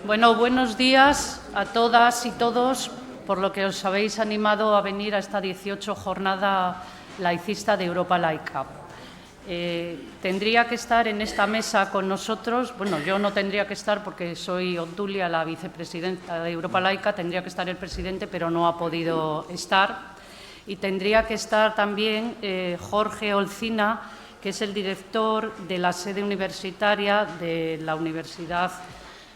Bueno, buenos días a todas y todos, por lo que os habéis animado a venir a esta 18 jornada laicista de Europa Laica. Tendría que estar en esta mesa con nosotros, bueno, yo no tendría que estar porque soy Obdulia, la vicepresidenta de Europa Laica, tendría que estar el presidente, pero no ha podido estar. Y tendría que estar también Jorge Olcina, que es el director de la sede universitaria de la Universidad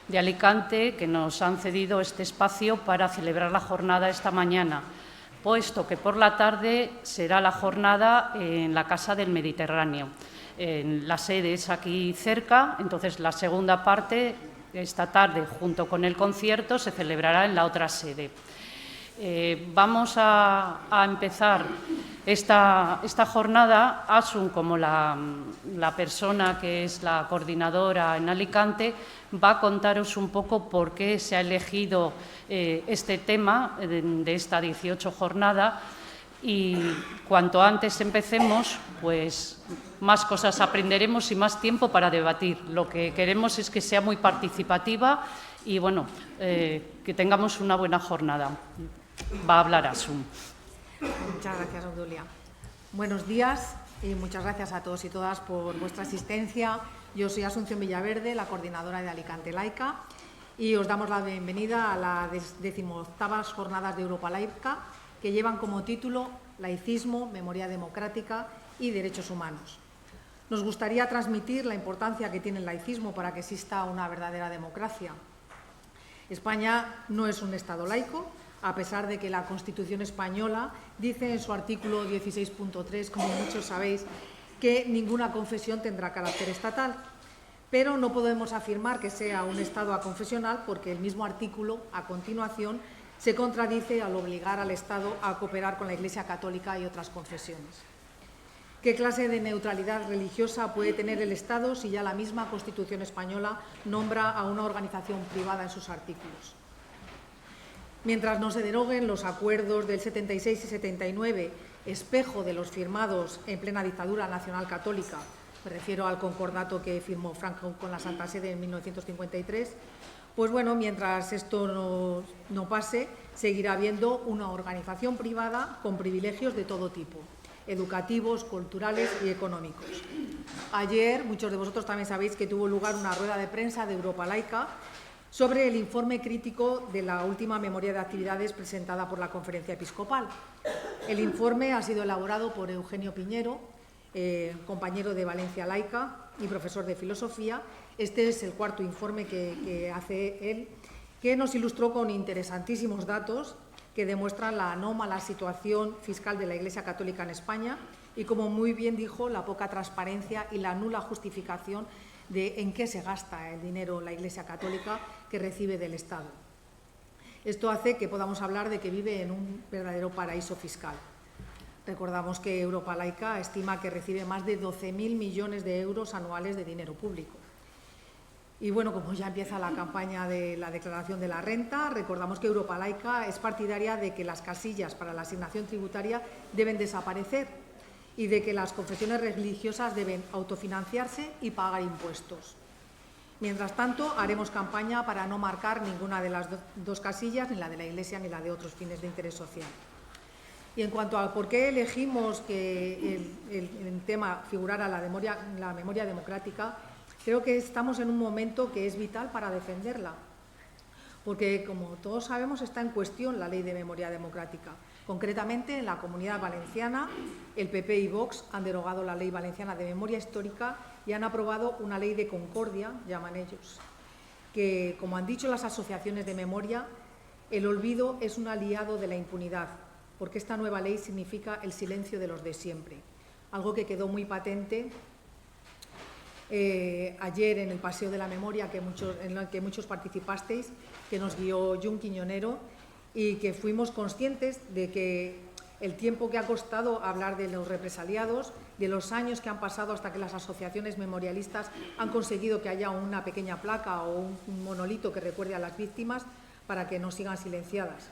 de Alicante, que nos han cedido este espacio para celebrar la jornada esta mañana, puesto que por la tarde será la jornada en la Casa del Mediterráneo. La sede es aquí cerca, entonces la segunda parte, esta tarde, junto con el concierto, se celebrará en la otra sede. Vamos a empezar esta jornada. Asun, como la persona que es la coordinadora en Alicante, va a contaros un poco por qué se ha elegido este tema de esta 18 jornada, y cuanto antes empecemos, pues más cosas aprenderemos y más tiempo para debatir. Lo que queremos es que sea muy participativa y, bueno, que tengamos una buena jornada. Va a hablar Asun. Muchas gracias, Obdulia. Buenos días y muchas gracias a todos y todas por vuestra asistencia. Yo soy Asunción Villaverde, la coordinadora de Alicante Laica, y os damos la bienvenida a las 18ª Jornadas de Europa Laica, que llevan como título Laicismo, Memoria Democrática y Derechos Humanos. Nos gustaría transmitir la importancia que tiene el laicismo para que exista una verdadera democracia. España no es un Estado laico, a pesar de que la Constitución española dice en su artículo 16.3, como muchos sabéis, que ninguna confesión tendrá carácter estatal. Pero no podemos afirmar que sea un Estado aconfesional porque el mismo artículo, a continuación, se contradice al obligar al Estado a cooperar con la Iglesia Católica y otras confesiones. ¿Qué clase de neutralidad religiosa puede tener el Estado si ya la misma Constitución española nombra a una organización privada en sus artículos? Mientras no se deroguen los acuerdos del 76 y 79, espejo de los firmados en plena dictadura nacional católica, me refiero al concordato que firmó Franco con la Santa Sede en 1953, pues bueno, mientras esto no pase, seguirá habiendo una organización privada con privilegios de todo tipo, educativos, culturales y económicos. Ayer, muchos de vosotros también sabéis que tuvo lugar una rueda de prensa de Europa Laica sobre el informe crítico de la última memoria de actividades presentada por la Conferencia Episcopal. El informe ha sido elaborado por Eugenio Piñero, compañero de Valencia Laica y profesor de filosofía. Este es el cuarto informe que hace él, que nos ilustró con interesantísimos datos que demuestran la anómala situación fiscal de la Iglesia Católica en España y, como muy bien dijo, la poca transparencia y la nula justificación de en qué se gasta el dinero la Iglesia Católica que recibe del Estado. Esto hace que podamos hablar de que vive en un verdadero paraíso fiscal. Recordamos que Europa Laica estima que recibe más de 12.000 millones de euros anuales de dinero público. Y bueno, como ya empieza la campaña de la declaración de la renta, recordamos que Europa Laica es partidaria de que las casillas para la asignación tributaria deben desaparecer y de que las confesiones religiosas deben autofinanciarse y pagar impuestos. Mientras tanto, haremos campaña para no marcar ninguna de las dos casillas, ni la de la Iglesia ni la de otros fines de interés social. Y en cuanto a por qué elegimos que el tema figurara la memoria democrática, creo que estamos en un momento que es vital para defenderla, porque, como todos sabemos, está en cuestión la Ley de Memoria Democrática. Concretamente, en la Comunidad Valenciana, el PP y Vox han derogado la Ley Valenciana de Memoria Histórica y han aprobado una ley de concordia, llaman ellos, que, como han dicho las asociaciones de memoria, el olvido es un aliado de la impunidad, porque esta nueva ley significa el silencio de los de siempre, algo que quedó muy patente ayer en el Paseo de la Memoria en el que muchos participasteis, que nos guió Jun Quiñonero, y que fuimos conscientes de que el tiempo que ha costado hablar de los represaliados, de los años que han pasado hasta que las asociaciones memorialistas han conseguido que haya una pequeña placa o un monolito que recuerde a las víctimas para que no sigan silenciadas.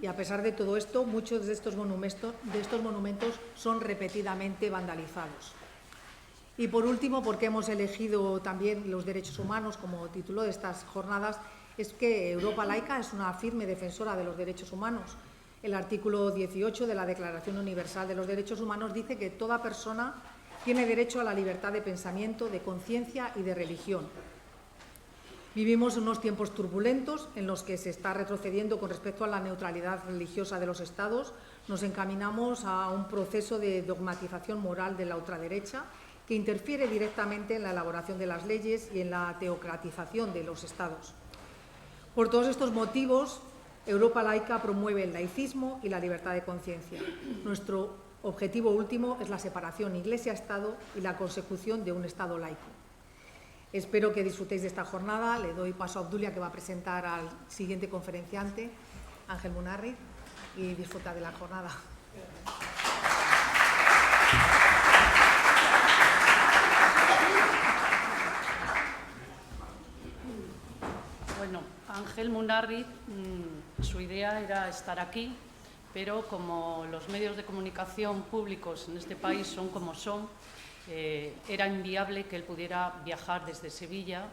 Y a pesar de todo esto, muchos de estos monumentos son repetidamente vandalizados. Y por último, porque hemos elegido también los derechos humanos como título de estas jornadas, es que Europa laica es una firme defensora de los derechos humanos. El artículo 18 de la Declaración Universal de los Derechos Humanos dice que toda persona tiene derecho a la libertad de pensamiento, de conciencia y de religión. Vivimos unos tiempos turbulentos en los que se está retrocediendo con respecto a la neutralidad religiosa de los Estados. Nos encaminamos a un proceso de dogmatización moral de la ultraderecha que interfiere directamente en la elaboración de las leyes y en la teocratización de los Estados. Por todos estos motivos, Europa laica promueve el laicismo y la libertad de conciencia. Nuestro objetivo último es la separación Iglesia-Estado y la consecución de un Estado laico. Espero que disfrutéis de esta jornada. Le doy paso a Obdulia, que va a presentar al siguiente conferenciante, Ángel Munarriz, y disfruta de la jornada. Bueno, Ángel Munarriz, su idea era estar aquí, pero como los medios de comunicación públicos en este país son como son, era inviable que él pudiera viajar desde Sevilla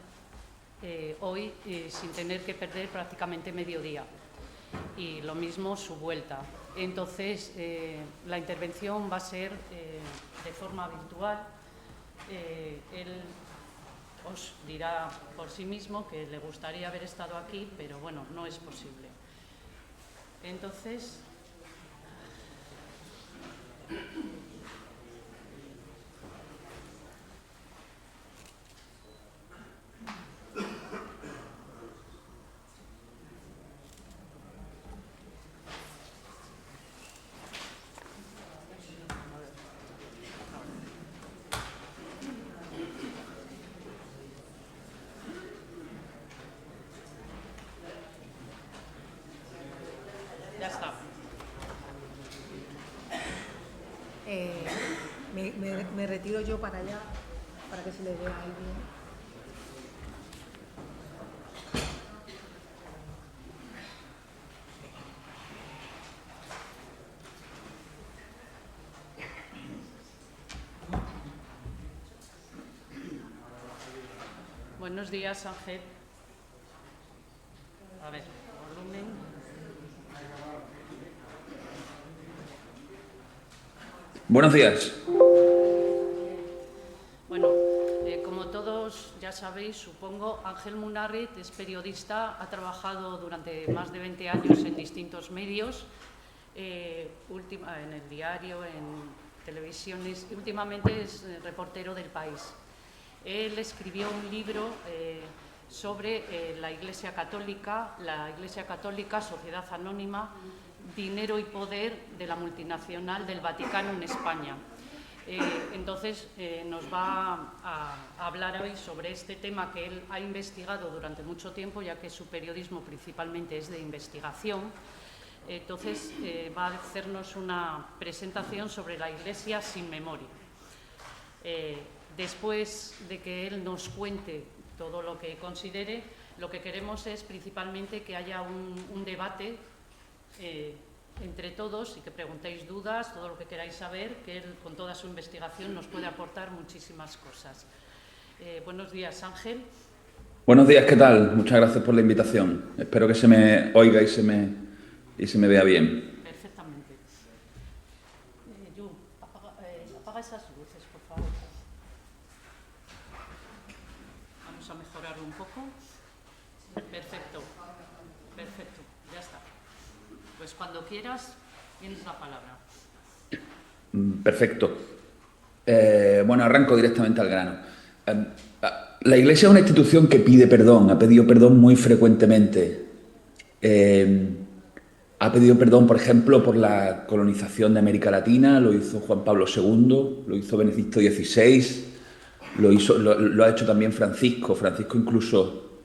hoy sin tener que perder prácticamente mediodía. Y lo mismo su vuelta. Entonces, la intervención va a ser de forma virtual. Él os dirá por sí mismo que le gustaría haber estado aquí, pero bueno, no es posible. Entonces, ya está. Me retiro yo para allá, para que se le vea ahí bien. Buenos días, Ángel. A ver, volumen. Buenos días. Bueno, como todos ya sabéis, supongo, Ángel Munarriz es periodista, ha trabajado durante más de 20 años en distintos medios, en el diario, en televisiones, y últimamente es reportero del País. Él escribió un libro sobre la Iglesia Católica, Sociedad Anónima, dinero y poder de la multinacional del Vaticano en España. Entonces, nos va a hablar hoy sobre este tema que él ha investigado durante mucho tiempo, ya que su periodismo principalmente es de investigación. Entonces, va a hacernos una presentación sobre la Iglesia sin memoria. Después de que él nos cuente todo lo que considere, lo que queremos es principalmente que haya un debate entre todos y que preguntéis dudas, todo lo que queráis saber, que él con toda su investigación nos puede aportar muchísimas cosas. Buenos días, Ángel. Buenos días, ¿qué tal? Muchas gracias por la invitación. Espero que se me oiga y se me vea bien. Perfectamente. Yu, apaga esas luces, por favor. Vamos a mejorarlo un poco. Perfecto, perfecto, ya está. Pues cuando quieras, tienes la palabra. Perfecto. Bueno, arranco directamente al grano. La Iglesia es una institución que pide perdón, ha pedido perdón muy frecuentemente. Ha pedido perdón, por ejemplo, por la colonización de América Latina, lo hizo Juan Pablo II, lo hizo Benedicto XVI, lo ha hecho también Francisco. Francisco incluso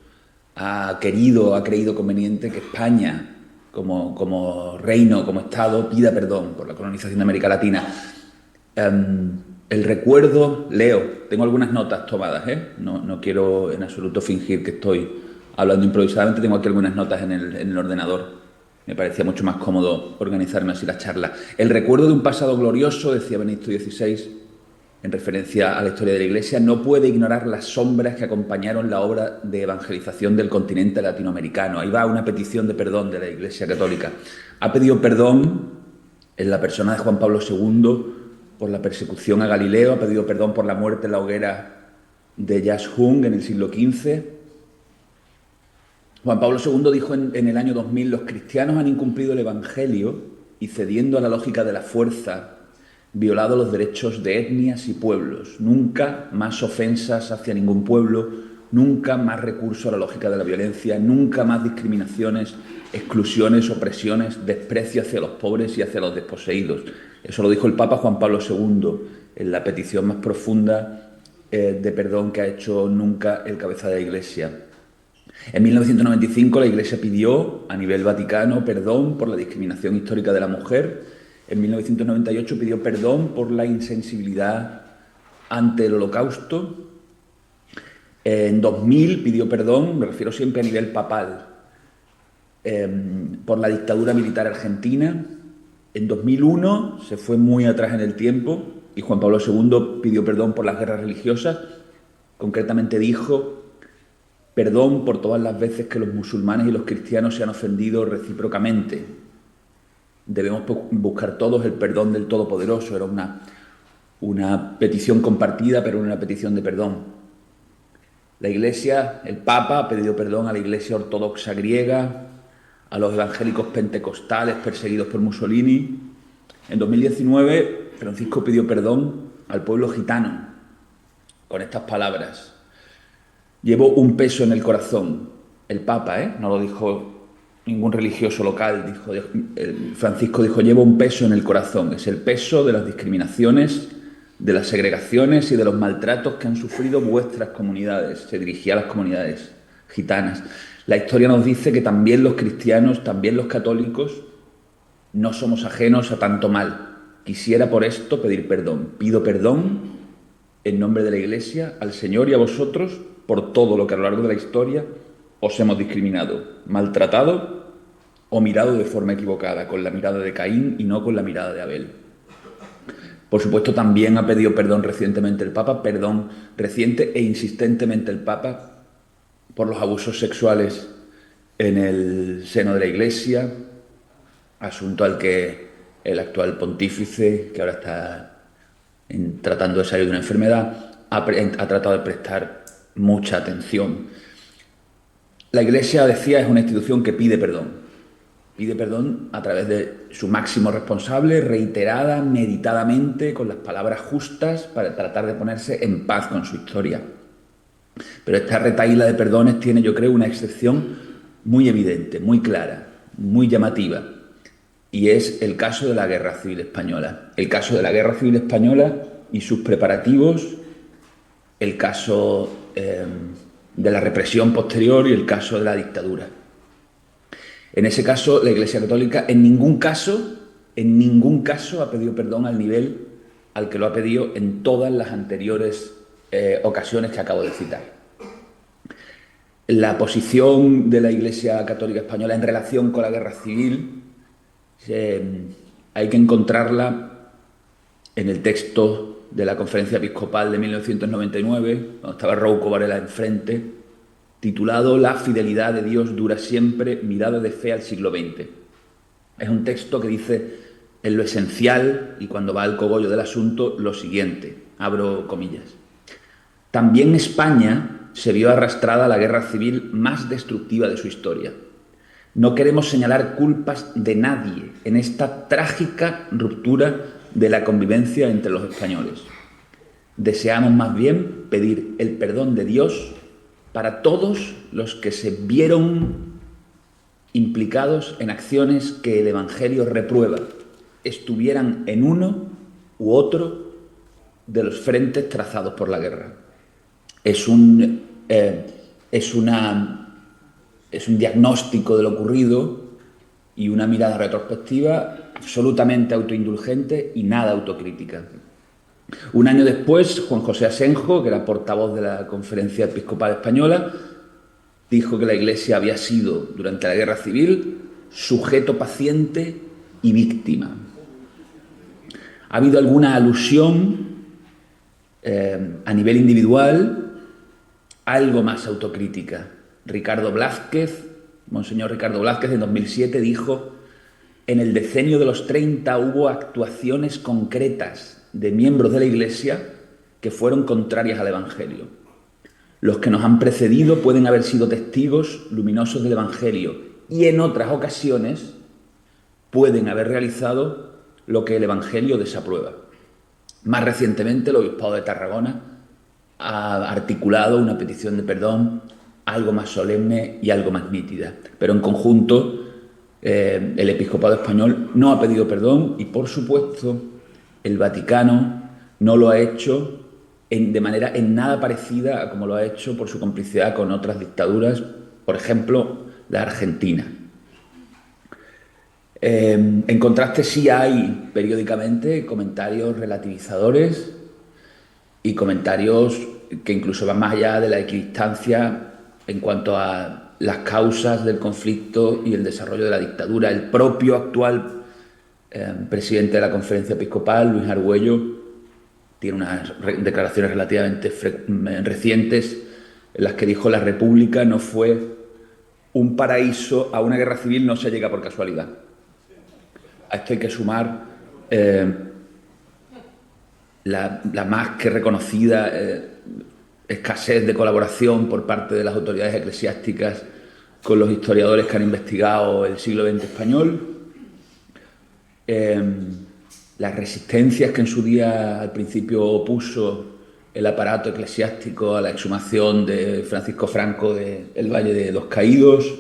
ha creído conveniente que España, como reino, como Estado, pida perdón por la colonización de América Latina. El recuerdo, tengo algunas notas tomadas, no quiero en absoluto fingir que estoy hablando improvisadamente, tengo aquí algunas notas en el ordenador. Me parecía mucho más cómodo organizarme así la charla. El recuerdo de un pasado glorioso, decía Benedicto XVI, en referencia a la historia de la Iglesia, no puede ignorar las sombras que acompañaron la obra de evangelización del continente latinoamericano. Ahí va una petición de perdón de la Iglesia Católica. Ha pedido perdón en la persona de Juan Pablo II por la persecución a Galileo, ha pedido perdón por la muerte en la hoguera de Yashung en el siglo XV. Juan Pablo II dijo en el año 2000: los cristianos han incumplido el Evangelio y, cediendo a la lógica de la fuerza, violado los derechos de etnias y pueblos. Nunca más ofensas hacia ningún pueblo, nunca más recurso a la lógica de la violencia, nunca más discriminaciones, exclusiones, opresiones, desprecio hacia los pobres y hacia los desposeídos. Eso lo dijo el Papa Juan Pablo II en la petición más profunda de perdón que ha hecho nunca el cabeza de la Iglesia. En 1995 la Iglesia pidió a nivel vaticano perdón por la discriminación histórica de la mujer. En 1998 pidió perdón por la insensibilidad ante el Holocausto. En 2000 pidió perdón, me refiero siempre a nivel papal, por la dictadura militar argentina. En 2001 se fue muy atrás en el tiempo y Juan Pablo II pidió perdón por las guerras religiosas. Concretamente dijo: perdón por todas las veces que los musulmanes y los cristianos se han ofendido recíprocamente. Debemos buscar todos el perdón del Todopoderoso. Era una petición compartida, pero una petición de perdón. La Iglesia, el Papa, ha pedido perdón a la Iglesia ortodoxa griega, a los evangélicos pentecostales perseguidos por Mussolini. En 2019, Francisco pidió perdón al pueblo gitano con estas palabras: llevo un peso en el corazón. El Papa, no lo dijo ningún religioso local, Francisco dijo: llevo un peso en el corazón. Es el peso de las discriminaciones, de las segregaciones y de los maltratos que han sufrido vuestras comunidades. Se dirigía a las comunidades gitanas. La historia nos dice que también los cristianos, también los católicos, no somos ajenos a tanto mal. Quisiera por esto pedir perdón. Pido perdón en nombre de la Iglesia al Señor y a vosotros por todo lo que a lo largo de la historia os hemos discriminado, maltratado o mirado de forma equivocada, con la mirada de Caín y no con la mirada de Abel. Por supuesto, también ha pedido perdón recientemente el Papa, perdón reciente e insistentemente el Papa, por los abusos sexuales en el seno de la Iglesia, asunto al que el actual pontífice, que ahora está tratando de salir de una enfermedad, ha tratado de prestar mucha atención. La Iglesia, decía, es una institución que pide perdón. Pide perdón a través de su máximo responsable, reiterada, meditadamente, con las palabras justas, para tratar de ponerse en paz con su historia. Pero esta retahíla de perdones tiene, yo creo, una excepción muy evidente, muy clara, muy llamativa, y es el caso de la Guerra Civil Española. El caso de la Guerra Civil Española y sus preparativos, el caso de la represión posterior y el caso de la dictadura. En ese caso, la Iglesia Católica en ningún caso ha pedido perdón al nivel al que lo ha pedido en todas las anteriores ocasiones que acabo de citar. La posición de la Iglesia Católica Española en relación con la Guerra Civil hay que encontrarla en el texto de la Conferencia Episcopal de 1999, cuando estaba Rouco Varela enfrente, titulado La fidelidad de Dios dura siempre, mirada de fe al siglo XX. Es un texto que dice en lo esencial, y cuando va al cogollo del asunto, lo siguiente, abro comillas: también España se vio arrastrada a la guerra civil más destructiva de su historia. No queremos señalar culpas de nadie en esta trágica ruptura de la convivencia entre los españoles. Deseamos más bien pedir el perdón de Dios para todos los que se vieron implicados en acciones que el Evangelio reprueba, estuvieran en uno u otro de los frentes trazados por la guerra. Es un diagnóstico de lo ocurrido y una mirada retrospectiva absolutamente autoindulgente y nada autocrítica. Un año después, Juan José Asenjo, que era portavoz de la Conferencia Episcopal Española, dijo que la Iglesia había sido, durante la Guerra Civil, sujeto paciente y víctima. Ha habido alguna alusión A nivel individual, algo más autocrítica. Monseñor Ricardo Blázquez, en 2007 dijo: en el decenio de los 30 hubo actuaciones concretas de miembros de la Iglesia que fueron contrarias al Evangelio. Los que nos han precedido pueden haber sido testigos luminosos del Evangelio y en otras ocasiones pueden haber realizado lo que el Evangelio desaprueba. Más recientemente, el Obispado de Tarragona ha articulado una petición de perdón algo más solemne y algo más nítida. Pero en conjunto, el Episcopado español no ha pedido perdón y, por supuesto, el Vaticano no lo ha hecho de manera en nada parecida a como lo ha hecho por su complicidad con otras dictaduras, por ejemplo, la Argentina. En contraste, sí hay periódicamente comentarios relativizadores y comentarios que incluso van más allá de la equidistancia en cuanto a las causas del conflicto y el desarrollo de la dictadura. El propio actual presidente de la Conferencia Episcopal, Luis Argüello, tiene unas declaraciones relativamente recientes en las que dijo: la República no fue un paraíso, a una guerra civil no se llega por casualidad. A esto hay que sumar la más que reconocida escasez de colaboración por parte de las autoridades eclesiásticas con los historiadores que han investigado el siglo XX español, las resistencias que en su día al principio opuso el aparato eclesiástico a la exhumación de Francisco Franco del Valle de los Caídos,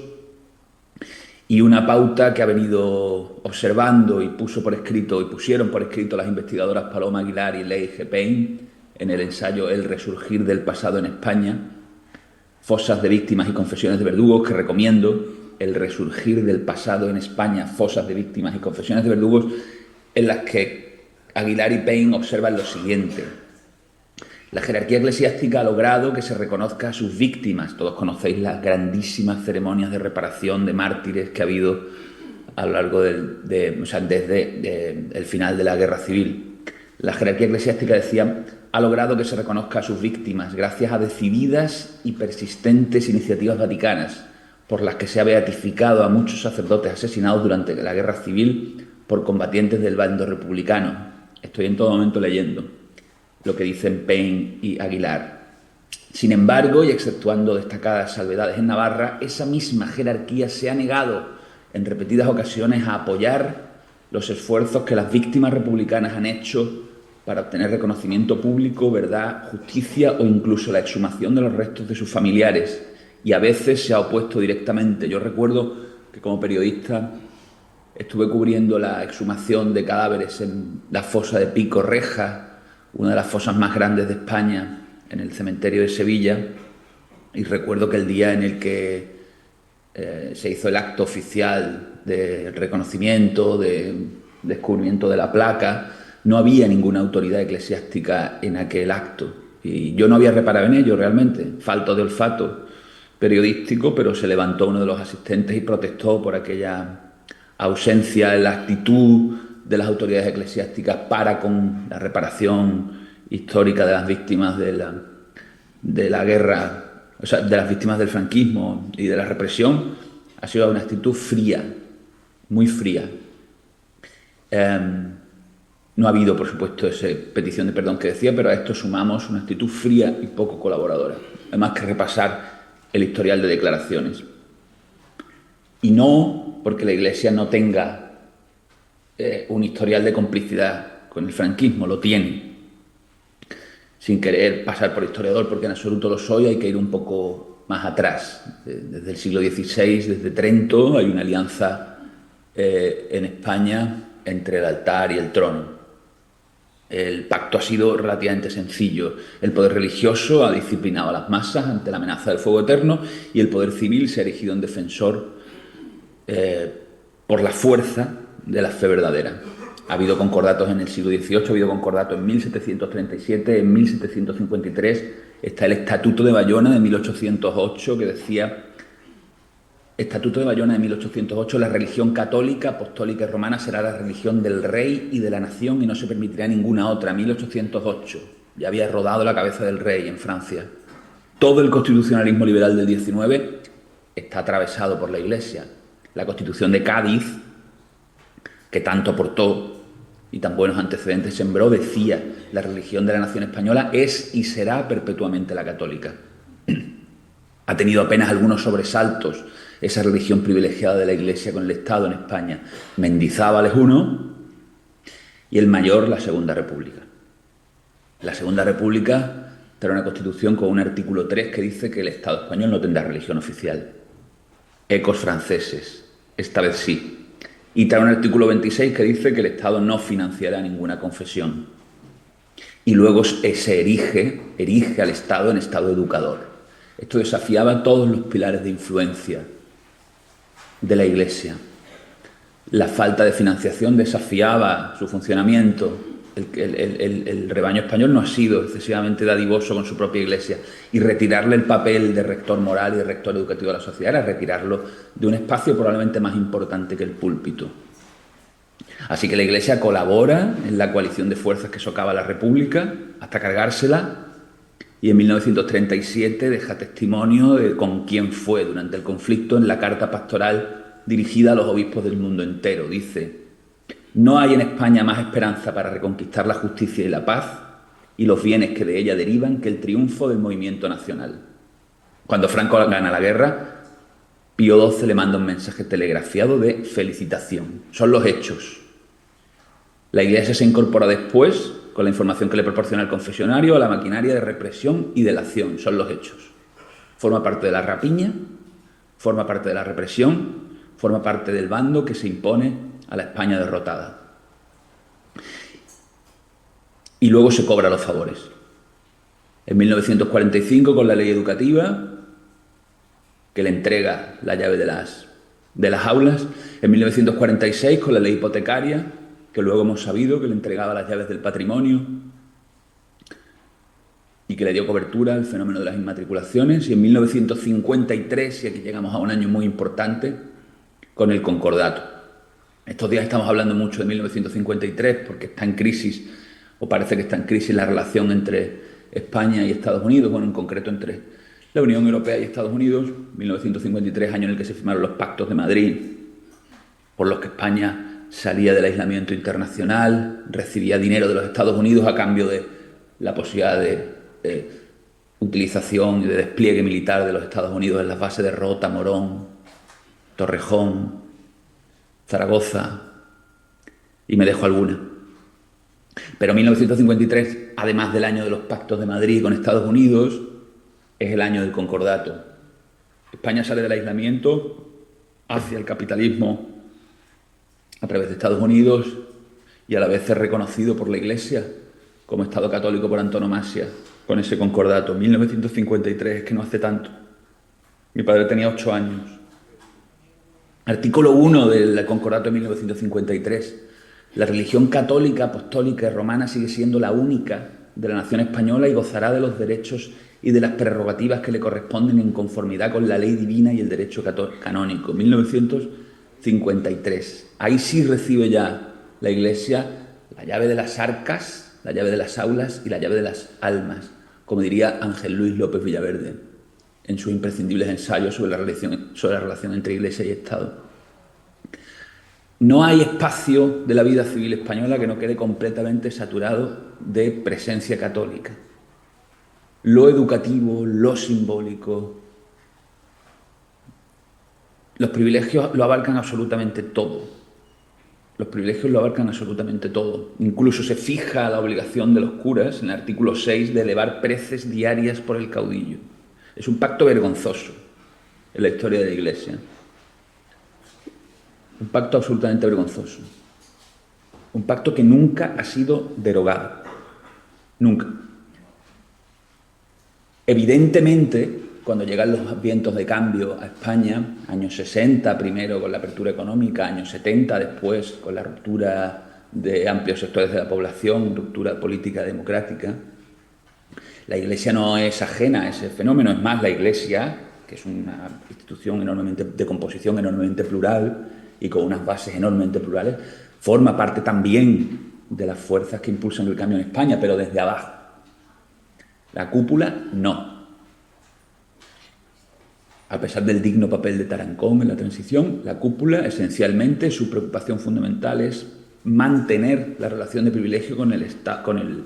y una pauta que ha venido observando y pusieron por escrito las investigadoras Paloma Aguilar y Leigh Payne en el ensayo El resurgir del pasado en España, fosas de víctimas y confesiones de verdugos, que recomiendo. El resurgir del pasado en España, fosas de víctimas y confesiones de verdugos, en las que Aguilar y Payne observan lo siguiente: la jerarquía eclesiástica ha logrado que se reconozca a sus víctimas. Todos conocéis las grandísimas ceremonias de reparación de mártires que ha habido a lo largo desde el final de la Guerra Civil. La jerarquía eclesiástica, decía, ha logrado que se reconozca a sus víctimas gracias a decididas y persistentes iniciativas vaticanas, por las que se ha beatificado a muchos sacerdotes asesinados durante la Guerra Civil por combatientes del bando republicano. Estoy en todo momento leyendo lo que dicen Payne y Aguilar. Sin embargo, y exceptuando destacadas salvedades en Navarra, esa misma jerarquía se ha negado en repetidas ocasiones a apoyar los esfuerzos que las víctimas republicanas han hecho para obtener reconocimiento público, verdad, justicia o incluso la exhumación de los restos de sus familiares, y a veces se ha opuesto directamente. Yo recuerdo que como periodista estuve cubriendo la exhumación de cadáveres en la fosa de Pico Reja, una de las fosas más grandes de España, en el cementerio de Sevilla, y recuerdo que el día en el que se hizo el acto oficial de reconocimiento, de descubrimiento de la placa, no había ninguna autoridad eclesiástica en aquel acto, y yo no había reparado en ello realmente, falto de olfato periodístico, pero se levantó uno de los asistentes y protestó por aquella ausencia en la actitud de las autoridades eclesiásticas para con la reparación histórica de las víctimas de la guerra, o sea, de las víctimas del franquismo y de la represión. Ha sido una actitud fría, muy fría. No ha habido, por supuesto, esa petición de perdón que decía, pero a esto sumamos una actitud fría y poco colaboradora. Además que repasar el historial de declaraciones. Y no porque la Iglesia no tenga un historial de complicidad con el franquismo, lo tiene. Sin querer pasar por historiador, porque en absoluto lo soy, hay que ir un poco más atrás. Desde el siglo XVI, desde Trento, hay una alianza en España entre el altar y el trono. El pacto ha sido relativamente sencillo. El poder religioso ha disciplinado a las masas ante la amenaza del fuego eterno, y el poder civil se ha erigido en defensor por la fuerza de la fe verdadera. Ha habido concordatos en el siglo XVIII, ha habido concordatos en 1737, en 1753. Está el Estatuto de Bayona de 1808, que decía: Estatuto de Bayona de 1808, la religión católica, apostólica y romana será la religión del rey y de la nación y no se permitirá ninguna otra. 1808. ya había rodado la cabeza del rey en Francia. Todo el constitucionalismo liberal del XIX está atravesado por la Iglesia. La Constitución de Cádiz, que tanto aportó y tan buenos antecedentes sembró, decía: la religión de la nación española es y será perpetuamente la católica. Ha tenido apenas algunos sobresaltos esa religión privilegiada de la Iglesia con el Estado en España. Mendizábal es uno y el mayor, la Segunda República. La Segunda República trae una Constitución con un artículo 3 que dice que el Estado español no tendrá religión oficial. Ecos franceses, esta vez sí. Y trae un artículo 26 que dice que el Estado no financiará ninguna confesión. Y luego se erige al Estado en Estado educador. Esto desafiaba todos los pilares de influencia de la Iglesia. La falta de financiación desafiaba su funcionamiento. El rebaño español no ha sido excesivamente dadivoso con su propia Iglesia, y retirarle el papel de rector moral y de rector educativo de la sociedad era retirarlo de un espacio probablemente más importante que el púlpito. Así que la Iglesia colabora en la coalición de fuerzas que socava la República hasta cargársela, y en 1937 deja testimonio de con quién fue durante el conflicto en la carta pastoral dirigida a los obispos del mundo entero. Dice: no hay en España más esperanza para reconquistar la justicia y la paz y los bienes que de ella derivan que el triunfo del movimiento nacional. Cuando Franco gana la guerra, Pío XII le manda un mensaje telegrafiado de felicitación. Son los hechos. La Iglesia se incorpora después, con la información que le proporciona el confesionario, a la maquinaria de represión y delación. Son los hechos. Forma parte de la rapiña, forma parte de la represión, forma parte del bando que se impone a la España derrotada. Y luego se cobra los favores. En 1945, con la ley educativa, que le entrega la llave de las aulas. En 1946, con la ley hipotecaria, que luego hemos sabido que le entregaba las llaves del patrimonio y que le dio cobertura al fenómeno de las inmatriculaciones. Y en 1953, y aquí llegamos a un año muy importante, con el concordato. Estos días estamos hablando mucho de 1953 porque está en crisis, o parece que está en crisis, la relación entre España y Estados Unidos, bueno, en concreto entre la Unión Europea y Estados Unidos. 1953, año en el que se firmaron los pactos de Madrid, por los que España salía del aislamiento internacional, recibía dinero de los Estados Unidos a cambio de la posibilidad de utilización y de despliegue militar de los Estados Unidos en las bases de Rota, Morón, Torrejón, Zaragoza, y me dejo alguna. Pero 1953, además del año de los pactos de Madrid con Estados Unidos, es el año del concordato. España sale del aislamiento hacia el capitalismo a través de Estados Unidos, y a la vez es reconocido por la Iglesia como Estado católico por antonomasia con ese concordato. 1953, es que no hace tanto. Mi padre tenía 8 años. Artículo 1 del concordato de 1953. La religión católica, apostólica y romana sigue siendo la única de la nación española y gozará de los derechos y de las prerrogativas que le corresponden en conformidad con la ley divina y el derecho canónico. 1953. Ahí sí recibe ya la Iglesia la llave de las arcas, la llave de las aulas y la llave de las almas, como diría Ángel Luis López Villaverde en sus imprescindibles ensayos sobre la relación entre Iglesia y Estado. No hay espacio de la vida civil española que no quede completamente saturado de presencia católica. Lo educativo, lo simbólico, los privilegios lo abarcan absolutamente todo. Los privilegios lo abarcan absolutamente todo. Incluso se fija la obligación de los curas, en el artículo 6, de elevar preces diarias por el caudillo. Es un pacto vergonzoso en la historia de la Iglesia. Un pacto absolutamente vergonzoso. Un pacto que nunca ha sido derogado. Nunca. Evidentemente, cuando llegan los vientos de cambio a España, años 60 primero con la apertura económica, años 70 después con la ruptura de amplios sectores de la población, ruptura política democrática, la Iglesia no es ajena a ese fenómeno. Es más, la Iglesia, que es una institución de composición enormemente plural y con unas bases enormemente plurales, forma parte también de las fuerzas que impulsan el cambio en España, pero desde abajo. La cúpula, no. A pesar del digno papel de Tarancón en la transición, la cúpula, esencialmente, su preocupación fundamental es mantener la relación de privilegio con el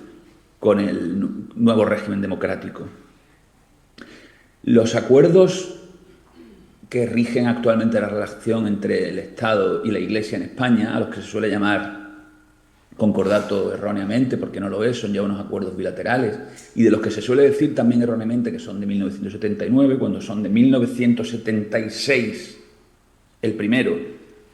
nuevo régimen democrático. Los acuerdos que rigen actualmente la relación entre el Estado y la Iglesia en España, a los que se suele llamar concordato erróneamente, porque no lo es, son ya unos acuerdos bilaterales, y de los que se suele decir también erróneamente que son de 1979, cuando son de 1976 el primero,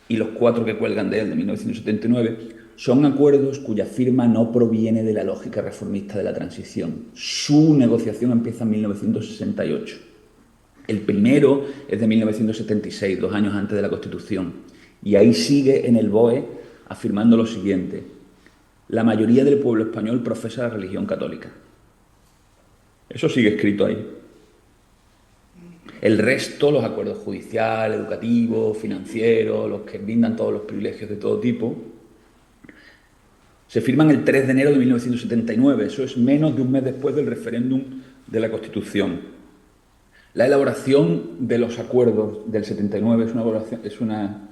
y los 4 que cuelgan de él de 1979, son acuerdos cuya firma no proviene de la lógica reformista de la transición. Su negociación empieza en 1968. El primero es de 1976, 2 años antes de la Constitución, y ahí sigue en el BOE afirmando lo siguiente: la mayoría del pueblo español profesa la religión católica. Eso sigue escrito ahí. El resto, los acuerdos judiciales, educativos, financieros, los que brindan todos los privilegios de todo tipo, se firman el 3 de enero de 1979. Eso es menos de un mes después del referéndum de la Constitución. La elaboración de los acuerdos del 79 es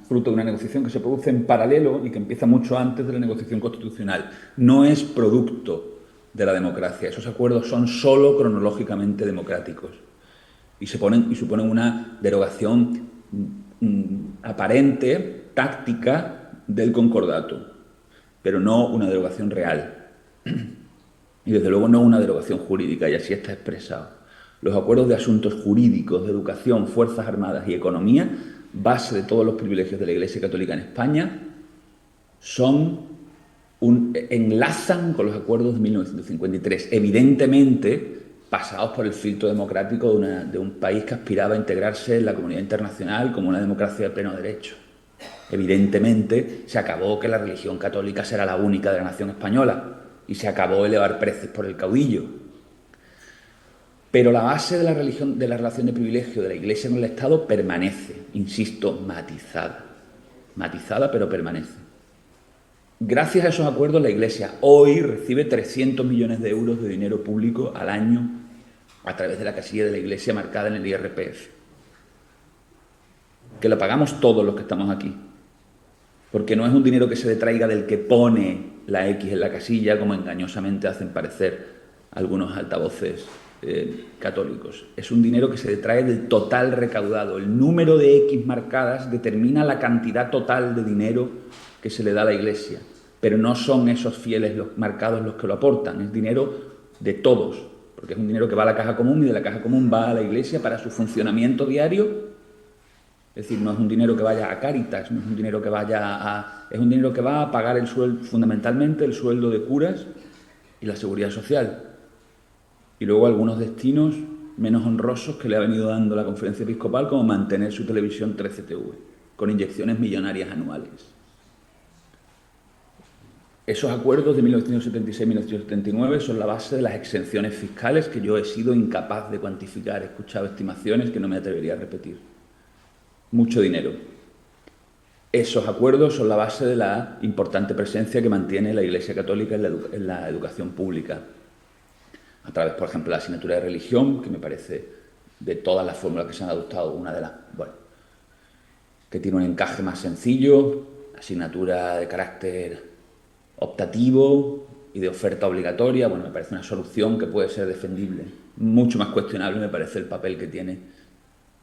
fruto de una negociación que se produce en paralelo y que empieza mucho antes de la negociación constitucional. No es producto de la democracia. Esos acuerdos son solo cronológicamente democráticos y suponen una derogación aparente, táctica, del concordato, pero no una derogación real. Y desde luego no una derogación jurídica, y así está expresado. Los acuerdos de asuntos jurídicos, de educación, fuerzas armadas y economía, base de todos los privilegios de la Iglesia Católica en España, enlazan con los acuerdos de 1953, evidentemente pasados por el filtro democrático de un país que aspiraba a integrarse en la comunidad internacional como una democracia de pleno derecho. Evidentemente se acabó que la religión católica será la única de la nación española y se acabó elevar precios por el caudillo. Pero la base de la relación de privilegio de la Iglesia con el Estado permanece, insisto, matizada, pero permanece. Gracias a esos acuerdos, la Iglesia hoy recibe 300 millones de euros de dinero público al año a través de la casilla de la Iglesia marcada en el IRPF, que lo pagamos todos los que estamos aquí, porque no es un dinero que se detraiga del que pone la X en la casilla, como engañosamente hacen parecer algunos altavoces católicos. Es un dinero que se detrae del total recaudado. El número de X marcadas determina la cantidad total de dinero que se le da a la Iglesia, pero no son esos fieles los marcados los que lo aportan, es dinero de todos, porque es un dinero que va a la caja común y de la caja común va a la Iglesia para su funcionamiento diario. Es decir, no es un dinero que vaya a Cáritas, no es un dinero que es un dinero que va a pagar fundamentalmente el sueldo de curas y la seguridad social. Y luego algunos destinos menos honrosos que le ha venido dando la Conferencia Episcopal, como mantener su televisión 13TV, con inyecciones millonarias anuales. Esos acuerdos de 1976-1979 son la base de las exenciones fiscales que yo he sido incapaz de cuantificar. He escuchado estimaciones que no me atrevería a repetir. Mucho dinero. Esos acuerdos son la base de la importante presencia que mantiene la Iglesia Católica en la educación pública, a través, por ejemplo, de la asignatura de religión, que me parece, de todas las fórmulas que se han adoptado, una de las, que tiene un encaje más sencillo, asignatura de carácter optativo y de oferta obligatoria. Me parece una solución que puede ser defendible. Mucho más cuestionable me parece el papel que tiene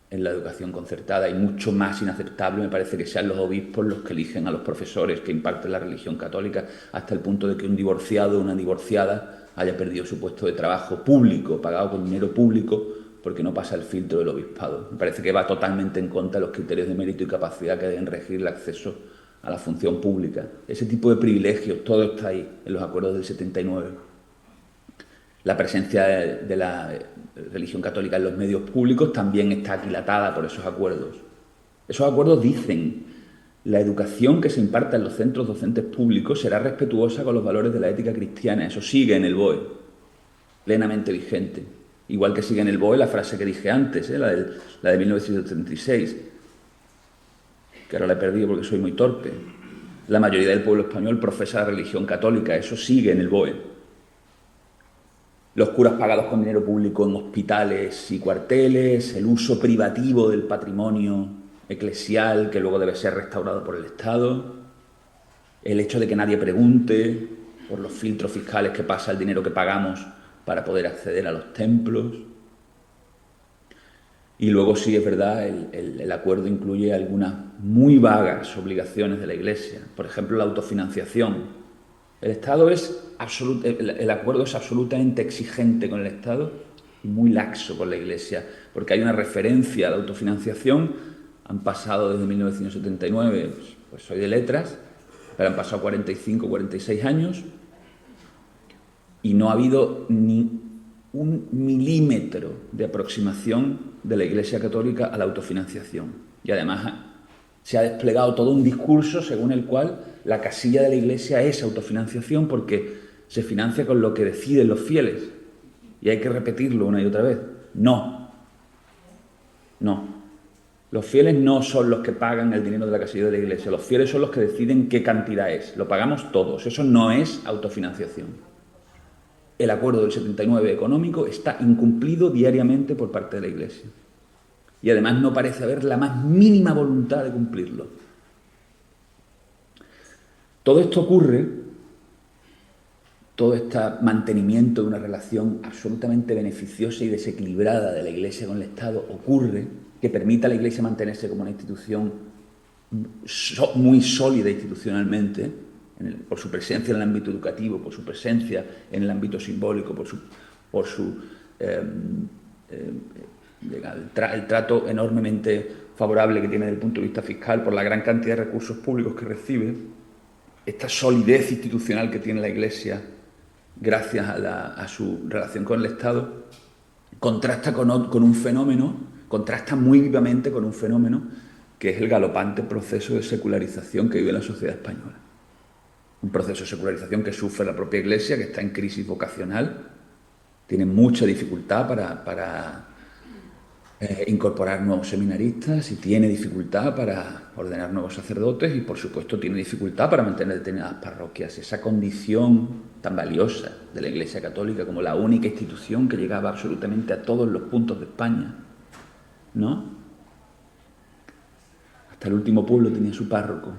en la educación concertada, y mucho más inaceptable me parece que sean los obispos los que eligen a los profesores que imparten la religión católica, hasta el punto de que un divorciado o una divorciada haya perdido su puesto de trabajo público, pagado con dinero público, porque no pasa el filtro del obispado. Me parece que va totalmente en contra de los criterios de mérito y capacidad que deben regir el acceso a la función pública. Ese tipo de privilegios, todo está ahí, en los acuerdos del 79. La presencia de la religión católica en los medios públicos también está aquilatada por esos acuerdos. Esos acuerdos dicen: la educación que se imparta en los centros docentes públicos será respetuosa con los valores de la ética cristiana. Eso sigue en el BOE, plenamente vigente. Igual que sigue en el BOE la frase que dije antes, la de 1936, que ahora la he perdido porque soy muy torpe. La mayoría del pueblo español profesa la religión católica. Eso sigue en el BOE. los curas pagados con dinero público en hospitales y cuarteles, el uso privativo del patrimonio eclesial que luego debe ser restaurado por el Estado, el hecho de que nadie pregunte por los filtros fiscales que pasa el dinero que pagamos para poder acceder a los templos. Y luego sí, es verdad, el acuerdo incluye algunas muy vagas obligaciones de la Iglesia. Por ejemplo, la autofinanciación. El acuerdo es absolutamente exigente con el Estado y muy laxo con la Iglesia, porque hay una referencia a la autofinanciación. Han pasado desde 1979, pues soy de letras, pero han pasado 45, 46 años y no ha habido ni un milímetro de aproximación de la Iglesia Católica a la autofinanciación. Y además se ha desplegado todo un discurso según el cual la casilla de la Iglesia es autofinanciación porque se financia con lo que deciden los fieles. Y hay que repetirlo una y otra vez. No. Los fieles no son los que pagan el dinero de la casilla de la Iglesia. Los fieles son los que deciden qué cantidad es. Lo pagamos todos. Eso no es autofinanciación. El acuerdo del 79 económico está incumplido diariamente por parte de la Iglesia. Y además no parece haber la más mínima voluntad de cumplirlo. Todo esto ocurre, todo este mantenimiento de una relación absolutamente beneficiosa y desequilibrada de la Iglesia con el Estado ocurre que permite a la Iglesia mantenerse como una institución muy sólida institucionalmente, por su presencia en el ámbito educativo, por su presencia en el ámbito simbólico, por el trato enormemente favorable que tiene desde el punto de vista fiscal, por la gran cantidad de recursos públicos que recibe, esta solidez institucional que tiene la Iglesia gracias a su relación con el Estado, contrasta muy vivamente con un fenómeno que es el galopante proceso de secularización que vive la sociedad española. Un proceso de secularización que sufre la propia Iglesia, que está en crisis vocacional, tiene mucha dificultad para incorporar nuevos seminaristas y tiene dificultad para ordenar nuevos sacerdotes y, por supuesto, tiene dificultad para mantener determinadas parroquias. Esa condición tan valiosa de la Iglesia Católica como la única institución que llegaba absolutamente a todos los puntos de España, ¿no? Hasta el último pueblo tenía su párroco.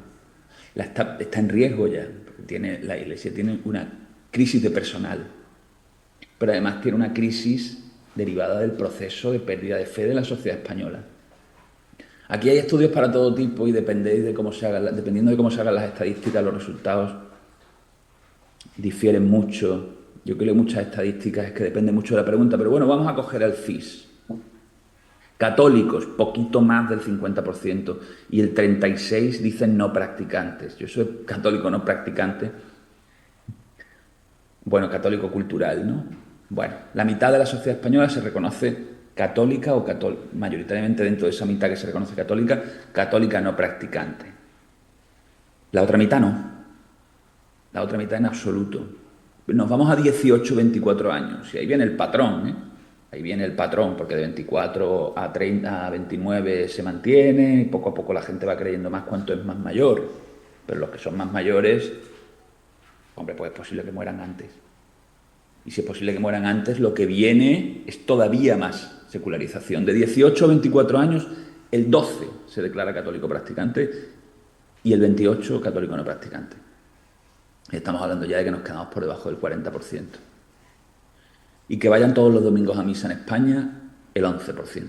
Está en riesgo ya. La Iglesia tiene una crisis de personal, pero además tiene una crisis derivada del proceso de pérdida de fe de la sociedad española. Aquí hay estudios para todo tipo y dependiendo de cómo se hagan las estadísticas, los resultados difieren mucho. Yo creo que muchas estadísticas es que depende mucho de la pregunta, pero bueno, vamos a coger al CIS. Católicos, poquito más del 50%, y el 36% dicen no practicantes. Yo soy católico no practicante. Bueno, católico cultural, ¿no? Bueno, la mitad de la sociedad española se reconoce católica o mayoritariamente dentro de esa mitad que se reconoce católica no practicante. La otra mitad no. La otra mitad en absoluto. Nos vamos a 18, 24 años y ahí viene el patrón, ¿eh? Ahí viene el patrón, porque de 24 a 30, a 29 se mantiene y poco a poco la gente va creyendo más cuanto es más mayor. Pero los que son más mayores, hombre, pues es posible que mueran antes. Y si es posible que mueran antes, lo que viene es todavía más secularización. De 18 a 24 años, el 12 se declara católico practicante y el 28 católico no practicante. Estamos hablando ya de que nos quedamos por debajo del 40%. Y que vayan todos los domingos a misa en España, el 11%.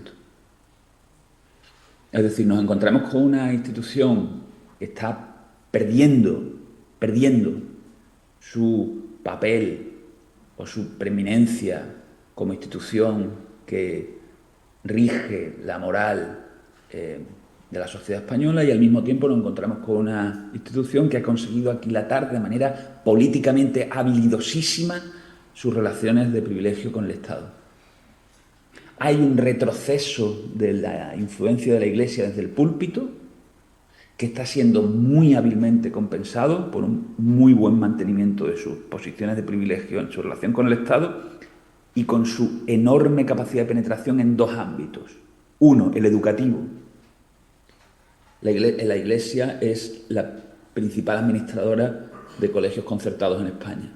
Es decir, nos encontramos con una institución que está perdiendo su papel o su preeminencia como institución que rige la moral de la sociedad española, y al mismo tiempo nos encontramos con una institución que ha conseguido aquilatar de manera políticamente habilidosísima sus relaciones de privilegio con el Estado. Hay un retroceso de la influencia de la Iglesia desde el púlpito que está siendo muy hábilmente compensado por un muy buen mantenimiento de sus posiciones de privilegio en su relación con el Estado y con su enorme capacidad de penetración en dos ámbitos. Uno, el educativo. La Iglesia es la principal administradora de colegios concertados en España.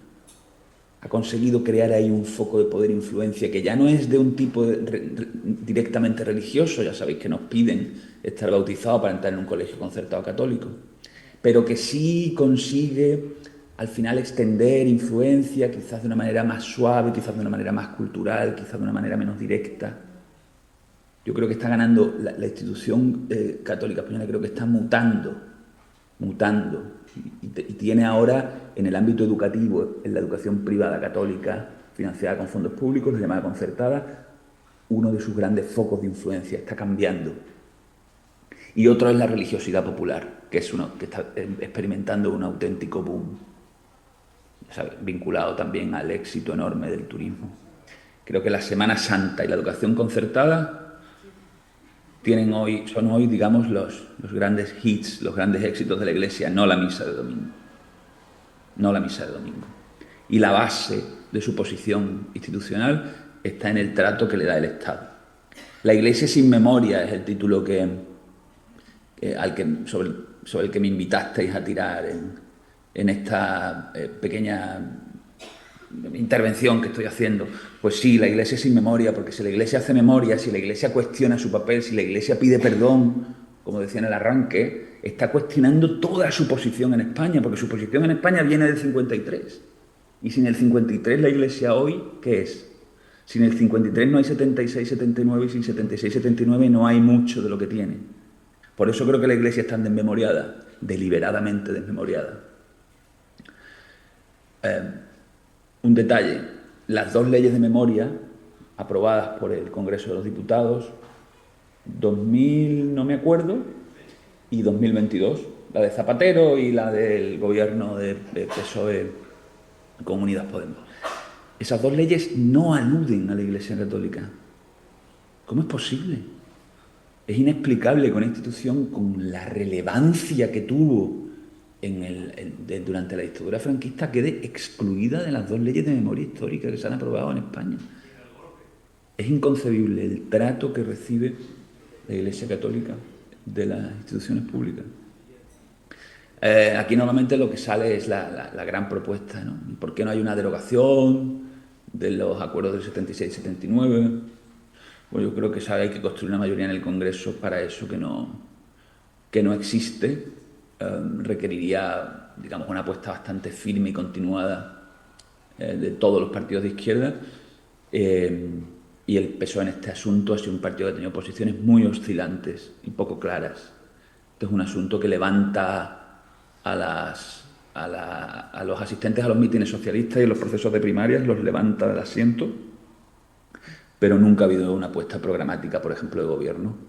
ha conseguido crear ahí un foco de poder e influencia que ya no es de un tipo directamente religioso, ya sabéis que nos piden estar bautizados para entrar en un colegio concertado católico, pero que sí consigue al final extender influencia, quizás de una manera más suave, quizás de una manera más cultural, quizás de una manera menos directa. Yo creo que está ganando la institución católica española, creo que está mutando, y tiene ahora en el ámbito educativo, en la educación privada católica financiada con fondos públicos, llamada concertada, uno de sus grandes focos de influencia, está cambiando. Y otro es la religiosidad popular, que está experimentando un auténtico boom, ¿sabes?, vinculado también al éxito enorme del turismo. Creo que la Semana Santa y la educación concertada son hoy, digamos, los grandes hits, los grandes éxitos de la Iglesia, no la misa de domingo. No la misa de domingo. Y la base de su posición institucional está en el trato que le da el Estado. La Iglesia sin memoria es el título sobre el que me invitasteis a tirar en esta pequeña intervención que estoy haciendo. Pues sí, la Iglesia sin memoria, porque si la Iglesia hace memoria, si la Iglesia cuestiona su papel, si la Iglesia pide perdón, como decía en el arranque, está cuestionando toda su posición en España, porque su posición en España viene del 53. Y sin el 53 la Iglesia hoy, ¿qué es? Sin el 53 no hay 76-79 y sin 76-79 no hay mucho de lo que tiene. Por eso creo que la Iglesia está desmemoriada, deliberadamente desmemoriada. Un detalle, las dos leyes de memoria aprobadas por el Congreso de los Diputados, 2000, no me acuerdo, y 2022, la de Zapatero y la del gobierno de PSOE con Unidas Podemos. Esas dos leyes no aluden a la Iglesia Católica. ¿Cómo es posible? Es inexplicable que una institución con la relevancia que tuvo durante la dictadura franquista quede excluida de las dos leyes de memoria histórica que se han aprobado en España. Es inconcebible el trato que recibe la Iglesia Católica de las instituciones públicas. Aquí normalmente lo que sale es la gran propuesta, ¿no? ¿Por qué no hay una derogación de los acuerdos del 76-79? Bueno, yo creo que hay que construir una mayoría en el Congreso para eso que no existe. Requeriría, digamos, una apuesta bastante firme y continuada de todos los partidos de izquierda, y el PSOE en este asunto ha sido un partido que ha tenido posiciones muy oscilantes y poco claras. Este es un asunto que levanta a los asistentes a los mítines socialistas y en los procesos de primarias, los levanta del asiento, pero nunca ha habido una apuesta programática, por ejemplo, de gobierno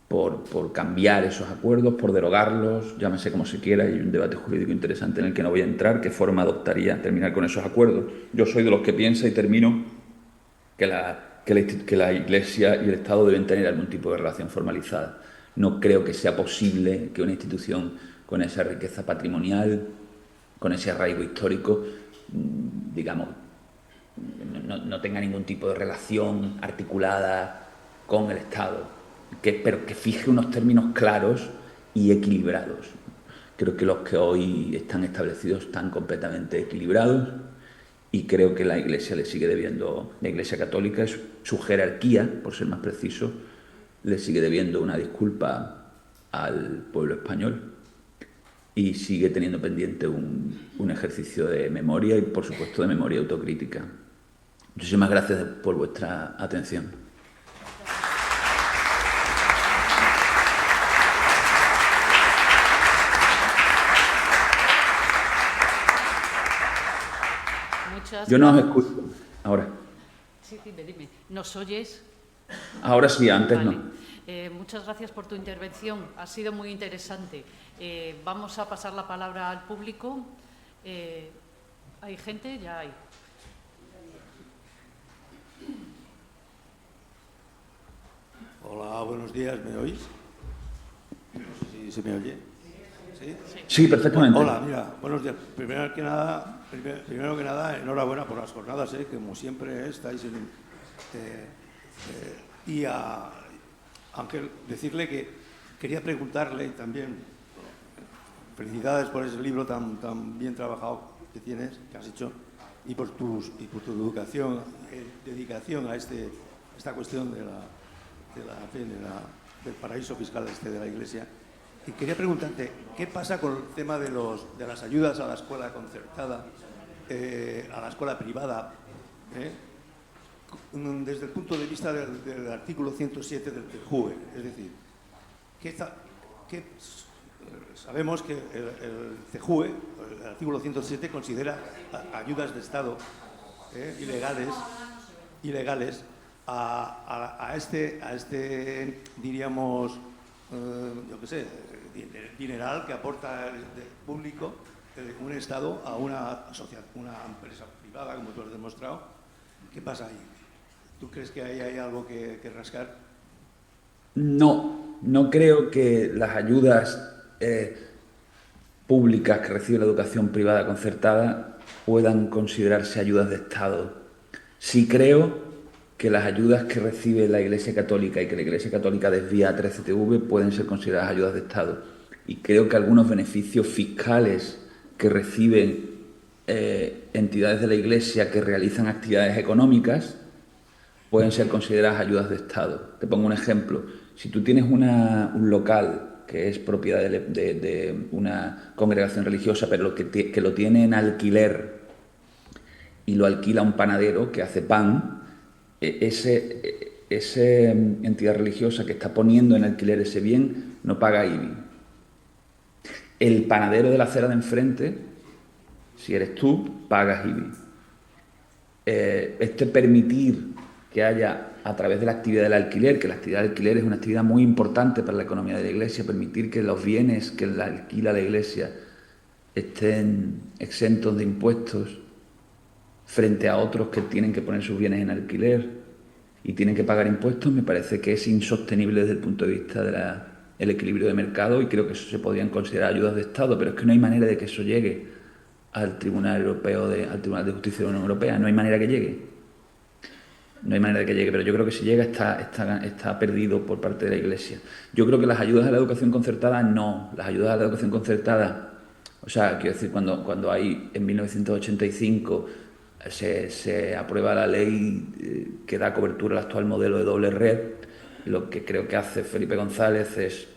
por cambiar esos acuerdos, por derogarlos, llámese como se quiera. Hay un debate jurídico interesante en el que no voy a entrar, qué forma adoptaría terminar con esos acuerdos. Yo soy de los que piensa, y termino, que la Iglesia y el Estado deben tener algún tipo de relación formalizada. No creo que sea posible que una institución con esa riqueza patrimonial, con ese arraigo histórico, digamos, no tenga ningún tipo de relación articulada con el Estado, pero que fije unos términos claros y equilibrados. Creo que los que hoy están establecidos están completamente equilibrados, y creo que la Iglesia le sigue debiendo, la Iglesia Católica, su jerarquía, por ser más preciso, le sigue debiendo una disculpa al pueblo español, y sigue teniendo pendiente un ejercicio de memoria y, por supuesto, de memoria autocrítica. Muchísimas gracias por vuestra atención. Yo no os escucho. Ahora. Sí, dime. ¿Nos oyes? Ahora sí, antes vale. No. Muchas gracias por tu intervención. Ha sido muy interesante. Vamos a pasar la palabra al público. ¿Hay gente? Ya hay. Hola, buenos días. ¿Me oís? No sé si se me oye. ¿Sí? Sí, perfectamente. Hola, mira, buenos días. Primero que nada, enhorabuena por las jornadas, que como siempre estáis Ángel, decirle que quería preguntarle también, felicidades por ese libro tan bien trabajado que tienes, que has hecho, y por tu educación, dedicación a esta cuestión del paraíso fiscal de la Iglesia. Y quería preguntarte, ¿qué pasa con el tema de las ayudas a la escuela concertada, a la escuela privada? Desde el punto de vista del artículo 107 del TJUE, es decir, sabemos que el TJUE, el artículo 107, considera ayudas de Estado ilegales a este diríamos, yo qué sé, dineral que aporta el público, un Estado, a una empresa privada, como tú has demostrado. ¿Qué pasa ahí? ¿Tú crees que ahí hay algo que rascar? No creo que las ayudas públicas que recibe la educación privada concertada puedan considerarse ayudas de Estado. Sí creo que las ayudas que recibe la Iglesia Católica y que la Iglesia Católica desvía a 13TV pueden ser consideradas ayudas de Estado. Y creo que algunos beneficios fiscales que reciben entidades de la Iglesia que realizan actividades económicas pueden ser consideradas ayudas de Estado. Te pongo un ejemplo. Si tú tienes un local que es propiedad de una congregación religiosa, pero que lo tiene en alquiler y lo alquila un panadero que hace pan, esa entidad religiosa que está poniendo en alquiler ese bien no paga IBI. El panadero de la acera de enfrente, si eres tú, pagas IBI. Permitir que haya, a través de la actividad del alquiler, que la actividad del alquiler es una actividad muy importante para la economía de la Iglesia, permitir que los bienes que la alquila la Iglesia estén exentos de impuestos frente a otros que tienen que poner sus bienes en alquiler y tienen que pagar impuestos, me parece que es insostenible desde el punto de vista del equilibrio de mercado, y creo que eso se podrían considerar ayudas de Estado, pero es que no hay manera de que eso llegue al Tribunal Europeo, al Tribunal de Justicia de la Unión Europea. No hay manera que llegue. No hay manera de que llegue, pero yo creo que si llega está perdido por parte de la Iglesia. Yo creo que las ayudas a la educación concertada no. Las ayudas a la educación concertada, o sea, quiero decir, cuando hay en 1985 se aprueba la ley que da cobertura al actual modelo de doble red, lo que creo que hace Felipe González es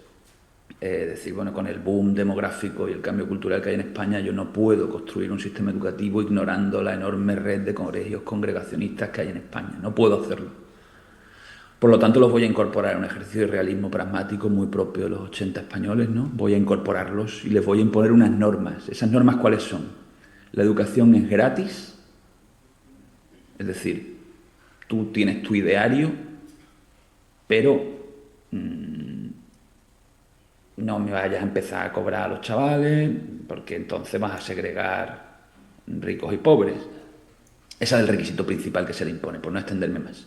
decir, bueno, con el boom demográfico y el cambio cultural que hay en España, yo no puedo construir un sistema educativo ignorando la enorme red de colegios congregacionistas que hay en España. No puedo hacerlo. Por lo tanto, los voy a incorporar en un ejercicio de realismo pragmático muy propio de los 80 españoles, ¿no? Voy a incorporarlos y les voy a imponer unas normas. ¿Esas normas cuáles son? La educación es gratis, es decir, tú tienes tu ideario, pero no me vayas a empezar a cobrar a los chavales, porque entonces vas a segregar ricos y pobres. Ese es el requisito principal que se le impone, por no extenderme más.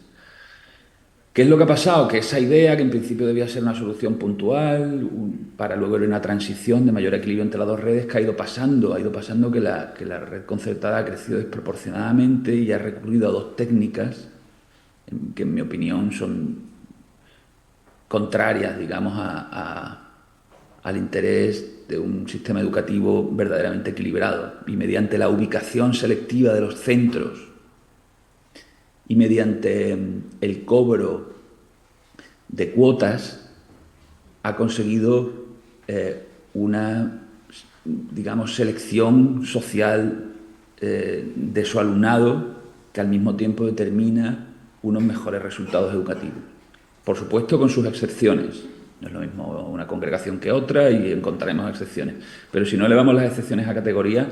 ¿Qué es lo que ha pasado? Que esa idea, que en principio debía ser una solución puntual, para luego ir una transición de mayor equilibrio entre las dos redes, que ha ido pasando que la red concertada ha crecido desproporcionadamente y ha recurrido a dos técnicas que, en mi opinión, son contrarias, digamos, al interés de un sistema educativo verdaderamente equilibrado, y mediante la ubicación selectiva de los centros y mediante el cobro de cuotas ha conseguido una, digamos, selección social de su alumnado, que al mismo tiempo determina unos mejores resultados educativos. Por supuesto, con sus excepciones. No es lo mismo una congregación que otra y encontraremos excepciones. Pero si no elevamos las excepciones a categoría,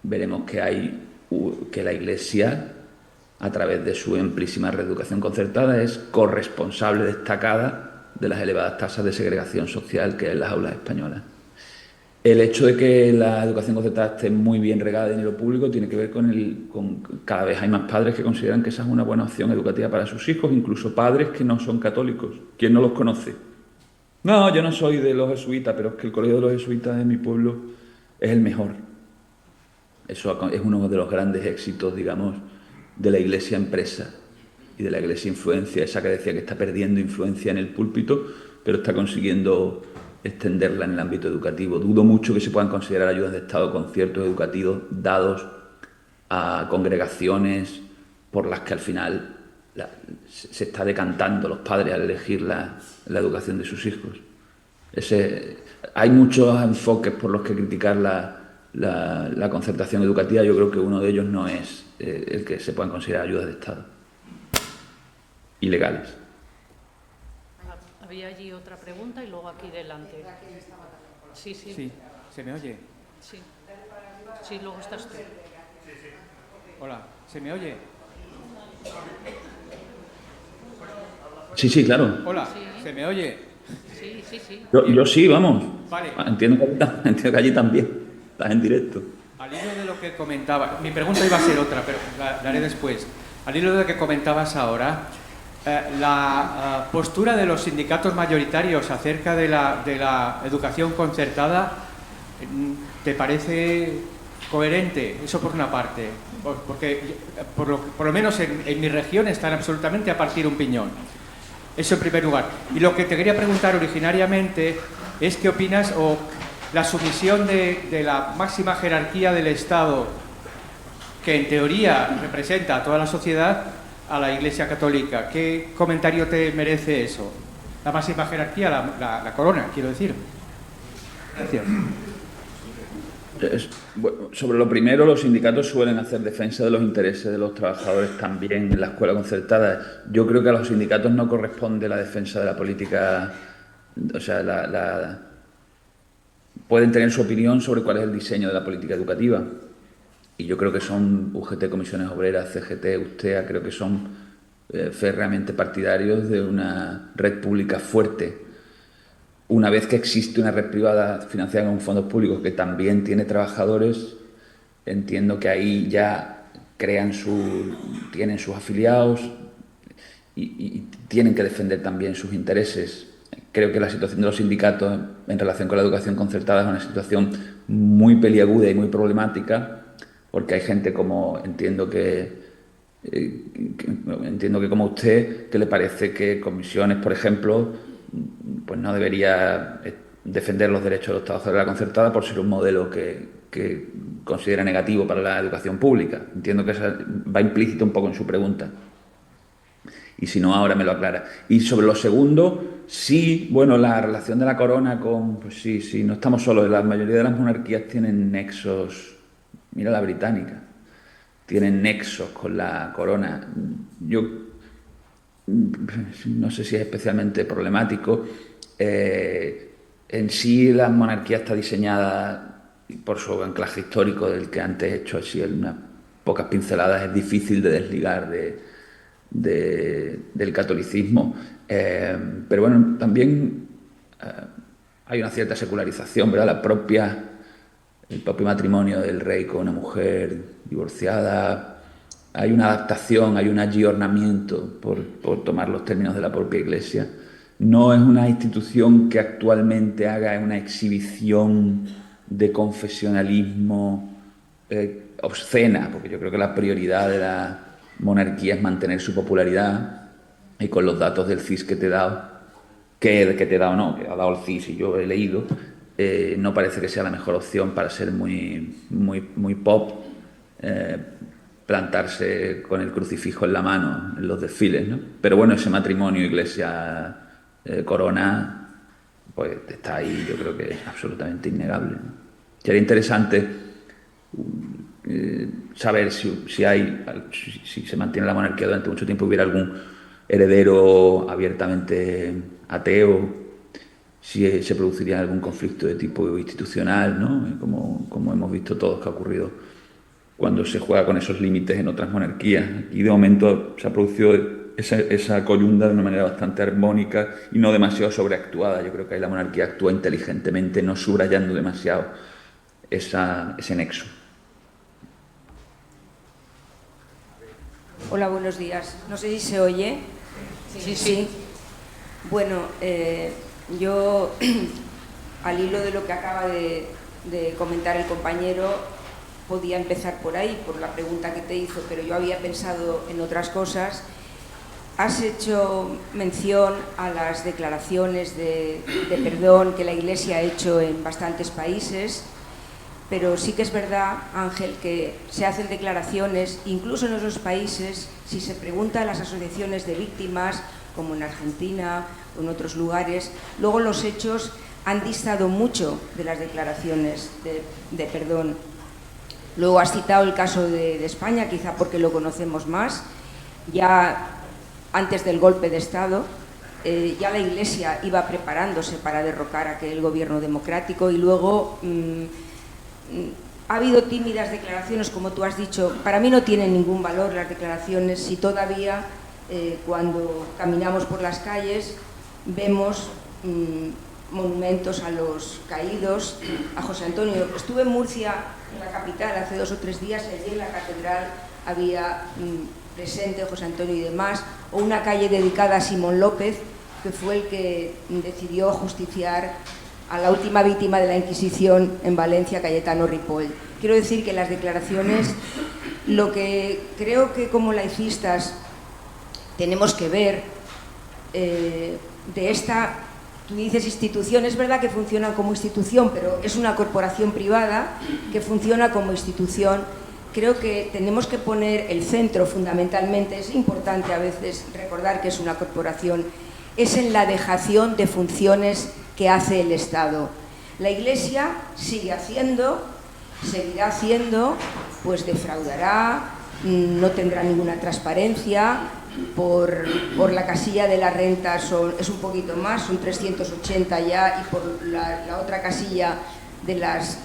veremos que la Iglesia, a través de su amplísima red de educación concertada, es corresponsable destacada de las elevadas tasas de segregación social que hay en las aulas españolas. El hecho de que la educación concertada esté muy bien regada de dinero público tiene que ver con cada vez hay más padres que consideran que esa es una buena opción educativa para sus hijos, incluso padres que no son católicos. ¿Quién no los conoce? No, yo no soy de los jesuitas, pero es que el colegio de los jesuitas de mi pueblo es el mejor. Eso es uno de los grandes éxitos, digamos, de la Iglesia empresa y de la Iglesia influencia, esa que decía que está perdiendo influencia en el púlpito, pero está consiguiendo extenderla en el ámbito educativo. Dudo mucho que se puedan considerar ayudas de Estado conciertos educativos dados a congregaciones por las que al final se está decantando los padres al elegir la educación de sus hijos. Hay muchos enfoques por los que criticar la concertación educativa. Yo creo que uno de ellos no es el que se puedan considerar ayudas de Estado ilegales. Había allí otra pregunta y luego aquí delante. Sí. Sí, ¿se me oye? Sí. Sí, luego estás tú. Hola, ¿se me oye? Sí, claro. Hola, Sí. ¿se me oye? Sí. Yo sí, vamos. Vale. Entiendo que allí también. Estás en directo. Al hilo de lo que comentaba, mi pregunta iba a ser otra, pero la haré después. Al hilo de lo que comentabas ahora, la postura de los sindicatos mayoritarios acerca de la educación concertada, ¿te parece coherente? Eso por una parte, porque por lo menos en mi región están absolutamente a partir un piñón. Eso en primer lugar. Y lo que te quería preguntar originariamente es qué opinas o la sumisión de la máxima jerarquía del Estado, que en teoría representa a toda la sociedad, a la Iglesia Católica. ¿Qué comentario te merece eso? La máxima jerarquía, la corona, quiero decir. Gracias. Sobre lo primero, los sindicatos suelen hacer defensa de los intereses de los trabajadores también en la escuela concertada. Yo creo que a los sindicatos no corresponde la defensa de la política, o sea, pueden tener su opinión sobre cuál es el diseño de la política educativa. Y yo creo que son UGT, Comisiones Obreras, CGT, USTEA, creo que son férreamente partidarios de una red pública fuerte. Una vez que existe una red privada financiada con fondos públicos que también tiene trabajadores, entiendo que ahí ya tienen sus afiliados y tienen que defender también sus intereses. Creo que la situación de los sindicatos en relación con la educación concertada es una situación muy peliaguda y muy problemática, porque hay gente como entiendo que como usted, que le parece que Comisiones, por ejemplo, pues no debería defender los derechos de los trabajadores de la concertada por ser un modelo que considera negativo para la educación pública. Entiendo que eso va implícito un poco en su pregunta. Y si no, ahora me lo aclara. Y sobre lo segundo, sí, bueno, la relación de la corona con... Pues sí, no estamos solos. La mayoría de las monarquías tienen nexos. Mira la británica. Tienen nexos con la corona. Yo no sé si es especialmente problemático. En sí la monarquía está diseñada por su anclaje histórico, del que antes he hecho así unas pocas pinceladas. Es difícil de desligar del catolicismo. Pero bueno, también hay una cierta secularización, ¿verdad? El propio matrimonio del rey con una mujer divorciada. Hay una adaptación, hay un aggiornamiento, por tomar los términos de la propia Iglesia. No es una institución que actualmente haga una exhibición de confesionalismo obscena, porque yo creo que la prioridad de la monarquía es mantener su popularidad, y con los datos del CIS que te he dado, que ha dado el CIS y yo he leído, no parece que sea la mejor opción para ser muy pop, plantarse con el crucifijo en la mano en los desfiles, ¿no? Pero bueno, ese matrimonio Iglesia-Corona pues está ahí, yo creo que es absolutamente innegable, ¿no? Sería interesante saber si se mantiene la monarquía durante mucho tiempo, hubiera algún heredero abiertamente ateo, si se produciría algún conflicto de tipo institucional, ¿no? Como hemos visto todos que ha ocurrido cuando se juega con esos límites en otras monarquías. Y de momento se ha producido esa coyunda de una manera bastante armónica y no demasiado sobreactuada. Yo creo que ahí la monarquía actúa inteligentemente, no subrayando demasiado ese nexo. Hola, buenos días. No sé si se oye. Sí. Bueno, yo, al hilo de lo que acaba de comentar el compañero, podía empezar por ahí, por la pregunta que te hizo, pero yo había pensado en otras cosas. Has hecho mención a las declaraciones de perdón que la Iglesia ha hecho en bastantes países. pero sí que es verdad, Ángel, que se hacen declaraciones, incluso en esos países, si se pregunta a las asociaciones de víctimas, como en Argentina o en otros lugares, luego los hechos han distado mucho de las declaraciones de perdón. Luego has citado el caso de España, quizá porque lo conocemos más. Ya antes del golpe de Estado, ya la Iglesia iba preparándose para derrocar aquel gobierno democrático y luego ha habido tímidas declaraciones, como tú has dicho. Para mí no tienen ningún valor las declaraciones si todavía cuando caminamos por las calles vemos monumentos a los caídos, a José Antonio. Estuve en Murcia, en la capital, hace 2 o 3 días, y allí en la catedral había presente José Antonio y demás, o una calle dedicada a Simón López, que fue el que decidió justiciar a la última víctima de la Inquisición en Valencia, Cayetano Ripoll. Quiero decir que las declaraciones, lo que creo que como laicistas tenemos que ver de esta, tú dices institución, es verdad que funcionan como institución, pero es una corporación privada que funciona como institución. Creo que tenemos que poner el centro fundamentalmente, es importante a veces recordar que es una corporación, es en la dejación de funciones que hace el Estado. La Iglesia sigue haciendo, seguirá haciendo, pues defraudará, no tendrá ninguna transparencia. Por la casilla de la renta es un poquito más, son 380 ya, y por la otra casilla de las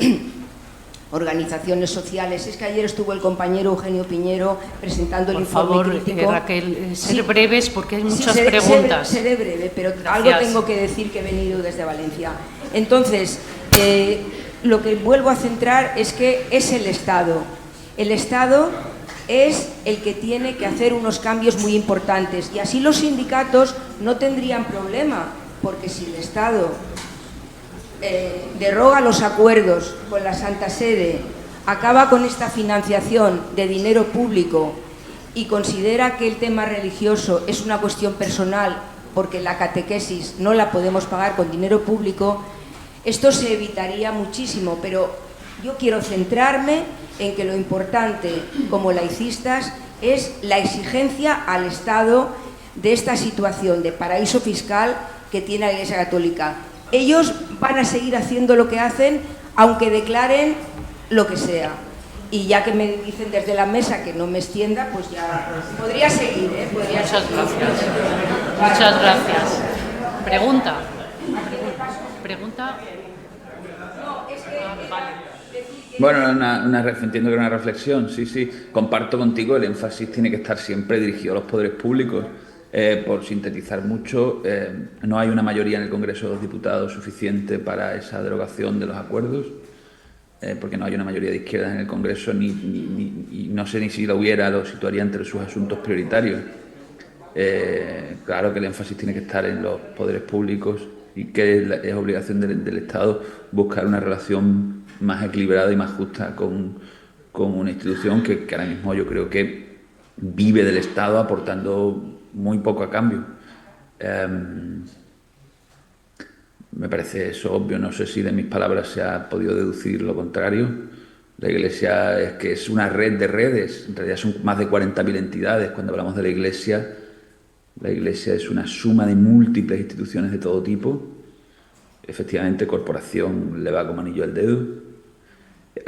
organizaciones sociales. Es que ayer estuvo el compañero Eugenio Piñero presentando el informe crítico. Por favor, Raquel, ser breves porque hay muchas sí, preguntas. Seré breve, pero Gracias. Algo tengo que decir que he venido desde Valencia. Entonces, lo que vuelvo a centrar es que es el Estado. El Estado es el que tiene que hacer unos cambios muy importantes, y así los sindicatos no tendrían problema, porque si el Estado deroga los acuerdos con la Santa Sede, acaba con esta financiación de dinero público y considera que el tema religioso es una cuestión personal porque la catequesis no la podemos pagar con dinero público, esto se evitaría muchísimo. Pero yo quiero centrarme en que lo importante como laicistas es la exigencia al Estado de esta situación de paraíso fiscal que tiene la Iglesia Católica. Ellos van a seguir haciendo lo que hacen, aunque declaren lo que sea. Y ya que me dicen desde la mesa que no me extienda, pues ya podría seguir, ¿eh? Muchas gracias. Muchas gracias. Pregunta. Bueno, entiendo que era una reflexión, sí. Comparto contigo, el énfasis tiene que estar siempre dirigido a los poderes públicos. Por sintetizar mucho, no hay una mayoría en el Congreso de los Diputados suficiente para esa derogación de los acuerdos, porque no hay una mayoría de izquierdas en el Congreso, y no sé ni si la hubiera, lo situaría entre sus asuntos prioritarios. Claro que el énfasis tiene que estar en los poderes públicos y que es obligación del Estado buscar una relación más equilibrada y más justa con una institución que ahora mismo yo creo que vive del Estado aportando muy poco a cambio. Me parece eso obvio, no sé si de mis palabras se ha podido deducir lo contrario. La Iglesia es una red de redes, en realidad son más de 40.000 entidades. Cuando hablamos de la Iglesia es una suma de múltiples instituciones de todo tipo. Efectivamente, corporación le va como anillo al dedo,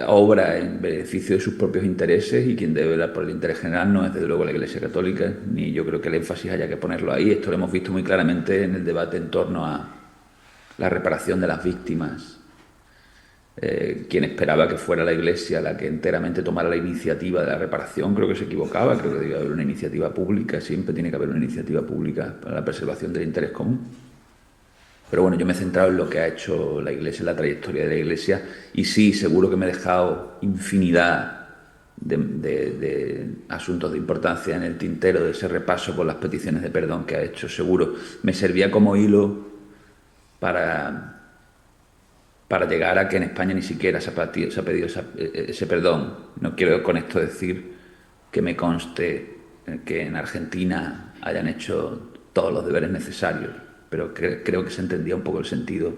obra en beneficio de sus propios intereses, y quien debe velar por el interés general no es desde luego la Iglesia Católica, ni yo creo que el énfasis haya que ponerlo ahí. Esto lo hemos visto muy claramente en el debate en torno a la reparación de las víctimas. Quien esperaba que fuera la Iglesia la que enteramente tomara la iniciativa de la reparación, creo que se equivocaba. Creo que debe haber una iniciativa pública, siempre tiene que haber una iniciativa pública para la preservación del interés común. Pero bueno, yo me he centrado en lo que ha hecho la Iglesia, en la trayectoria de la Iglesia, y sí, seguro que me he dejado infinidad de asuntos de importancia en el tintero de ese repaso por las peticiones de perdón que ha hecho. Seguro me servía como hilo para llegar a que en España ni siquiera se ha pedido ese perdón. No quiero con esto decir que me conste que en Argentina hayan hecho todos los deberes necesarios, pero creo que se entendía un poco el sentido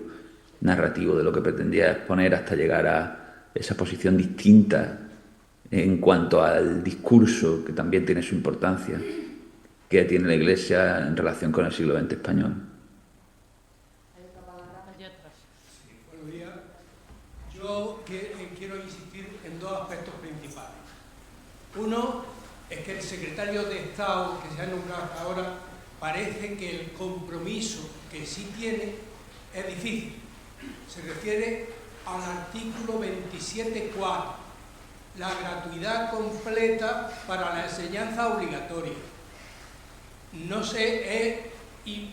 narrativo de lo que pretendía exponer hasta llegar a esa posición distinta en cuanto al discurso, que también tiene su importancia, que tiene la Iglesia en relación con el siglo XX español. Buenos días. Yo quiero insistir en dos aspectos principales. Uno es que el secretario de Estado que se ha nombrado hasta ahora parece que el compromiso que sí tiene es difícil. Se refiere al artículo 27.4, la gratuidad completa para la enseñanza obligatoria. No sé, es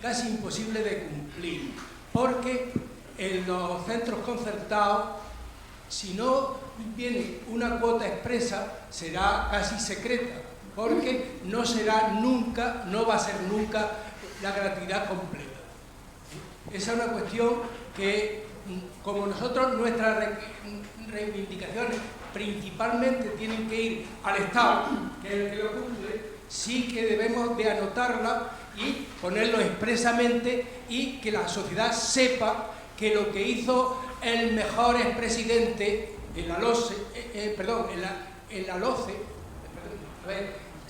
casi imposible de cumplir, porque en los centros concertados, si no viene una cuota expresa, será casi secreta, porque no será nunca, no va a ser nunca la gratuidad completa. Esa es una cuestión que, como nosotros, nuestras reivindicaciones principalmente tienen que ir al Estado, que es el que lo cumple, sí que debemos de anotarla y ponerlo expresamente, y que la sociedad sepa que lo que hizo el mejor expresidente en la LOCE,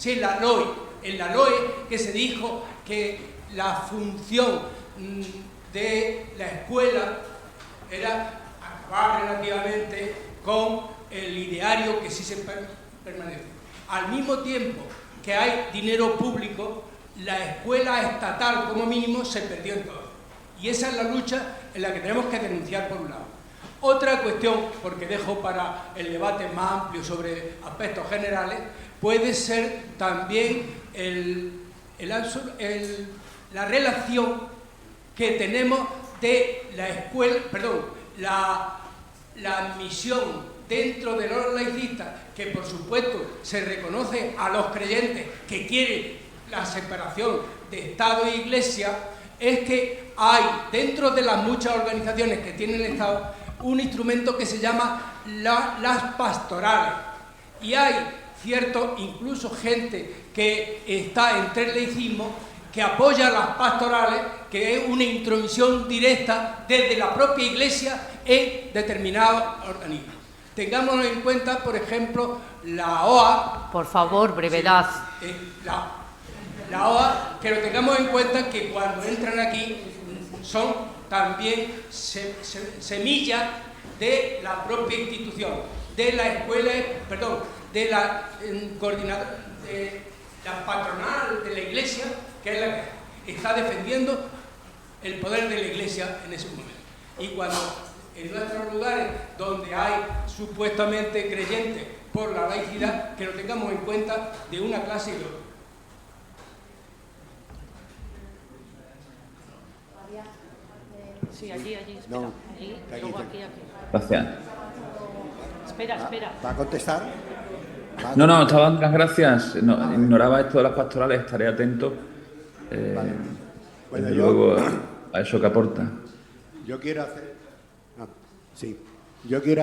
en la LOE, que se dijo que la función de la escuela era acabar relativamente con el ideario que sí se permanece. Al mismo tiempo que hay dinero público, la escuela estatal, como mínimo, se perdió en todo. Y esa es la lucha en la que tenemos que denunciar, por un lado. Otra cuestión, porque dejo para el debate más amplio sobre aspectos generales, puede ser también la relación que tenemos de la escuela, la admisión dentro de los laicistas, que por supuesto se reconoce a los creyentes que quieren la separación de Estado e Iglesia, es que hay dentro de las muchas organizaciones que tiene el Estado un instrumento que se llama las pastorales, y hay cierto, incluso gente que está entre el laicismo, que apoya las pastorales, que es una intromisión directa desde la propia Iglesia en determinados organismos. Tengámoslo en cuenta, por ejemplo, la OA. Por favor, brevedad. Sí, la OA, que lo tengamos en cuenta, que cuando entran aquí son también semillas de la propia institución, de la escuela, de la coordinadora, de la patronal de la Iglesia, que es la que está defendiendo el poder de la Iglesia en ese momento. Y cuando en nuestros lugares donde hay supuestamente creyentes por la laicidad, que lo tengamos en cuenta de una clase y de otra. Sí, allí, espera. No, allí, aquí, luego aquí. aquí. Gracias. Espera. ¿Va a contestar? No, estaba dando las gracias. No, ignoraba esto de las pastorales, estaré atento. Vale. Bueno, desde luego a eso que aporta. Yo quiero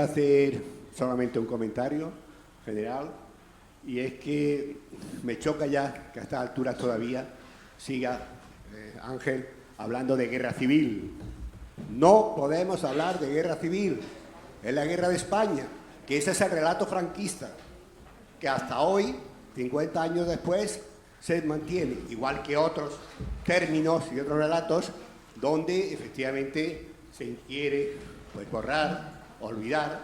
hacer solamente un comentario general, y es que me choca ya que a estas alturas todavía siga Ángel hablando de guerra civil. No podemos hablar de guerra civil, es la guerra de España, que ese es el relato franquista, que hasta hoy, 50 años después, se mantiene, igual que otros términos y otros relatos, donde efectivamente se quiere borrar, olvidar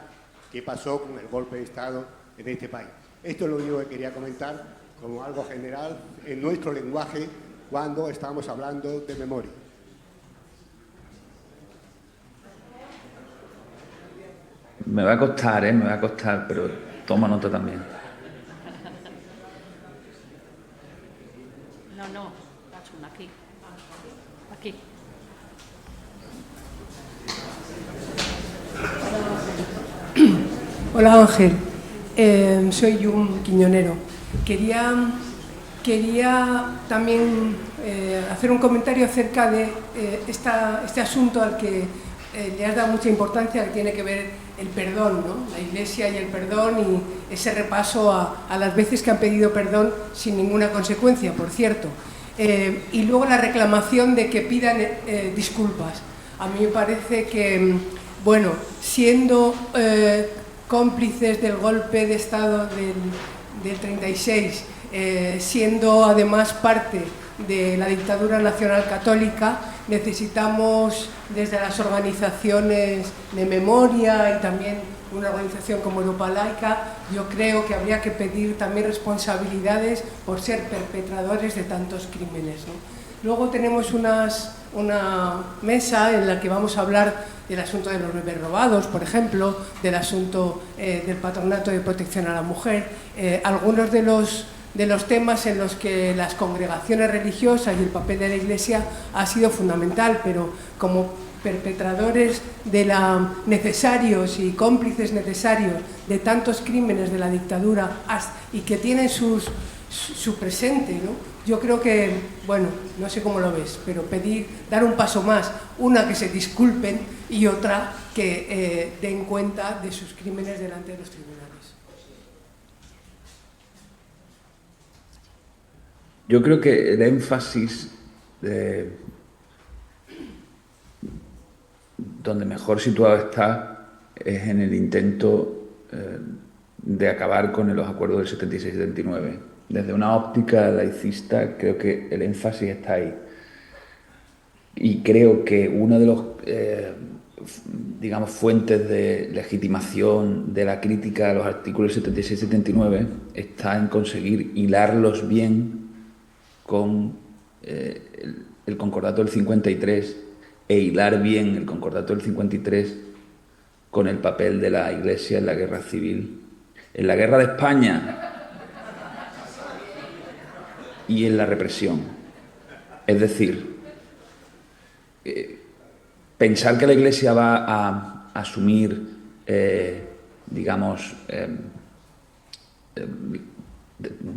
qué pasó con el golpe de Estado en este país. Esto es lo único que quería comentar como algo general en nuestro lenguaje cuando estamos hablando de memoria. Me va a costar, pero toma nota también. No, aquí. Aquí. Hola Ángel, soy un quiñonero. Quería también hacer un comentario acerca de este asunto al que le has dado mucha importancia, que tiene que ver el perdón, ¿no? La Iglesia y el perdón, y ese repaso a las veces que han pedido perdón sin ninguna consecuencia, por cierto. Y luego la reclamación de que pidan disculpas. A mí me parece que, bueno, siendo cómplices del golpe de Estado del 36, siendo además parte de la dictadura nacional católica, necesitamos desde las organizaciones de memoria y también una organización como Europa Laica, yo creo que habría que pedir también responsabilidades por ser perpetradores de tantos crímenes, ¿no? Luego tenemos una mesa en la que vamos a hablar del asunto de los bebés robados, por ejemplo, del asunto del patronato de protección a la mujer, algunos de los temas en los que las congregaciones religiosas y el papel de la Iglesia ha sido fundamental, pero como perpetradores necesarios y cómplices necesarios de tantos crímenes de la dictadura y que tienen su presente, ¿no? Yo creo que, bueno, no sé cómo lo ves, pero dar un paso más, una que se disculpen y otra que den cuenta de sus crímenes delante de los tribunales. Yo creo que el énfasis donde mejor situado está es en el intento de acabar con los acuerdos del 76-79. Desde una óptica laicista creo que el énfasis está ahí. Y creo que uno de los, digamos, fuentes de legitimación de la crítica a los artículos 76-79 está en conseguir hilarlos bien con el concordato del 53 e hilar bien el concordato del 53 con el papel de la Iglesia en la guerra civil, en la guerra de España y en la represión. Es decir, pensar que la Iglesia va a asumir, digamos,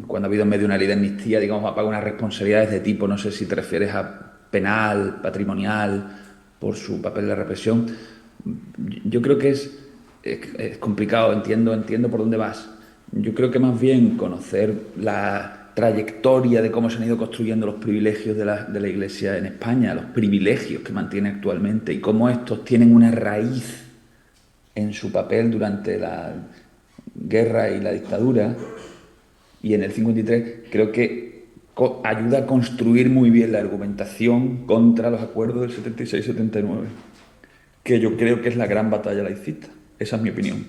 cuando ha habido en medio una ley de amnistía, digamos, va a pagar unas responsabilidades de tipo, no sé si te refieres a penal, patrimonial, por su papel de la represión. Yo creo que es complicado, entiendo por dónde vas. Yo creo que más bien conocer la trayectoria de cómo se han ido construyendo los privilegios de la Iglesia en España, los privilegios que mantiene actualmente y cómo estos tienen una raíz en su papel durante la guerra y la dictadura y en el 53, creo que ayuda a construir muy bien la argumentación contra los acuerdos del 76-79, que yo creo que es la gran batalla laicista. Esa es mi opinión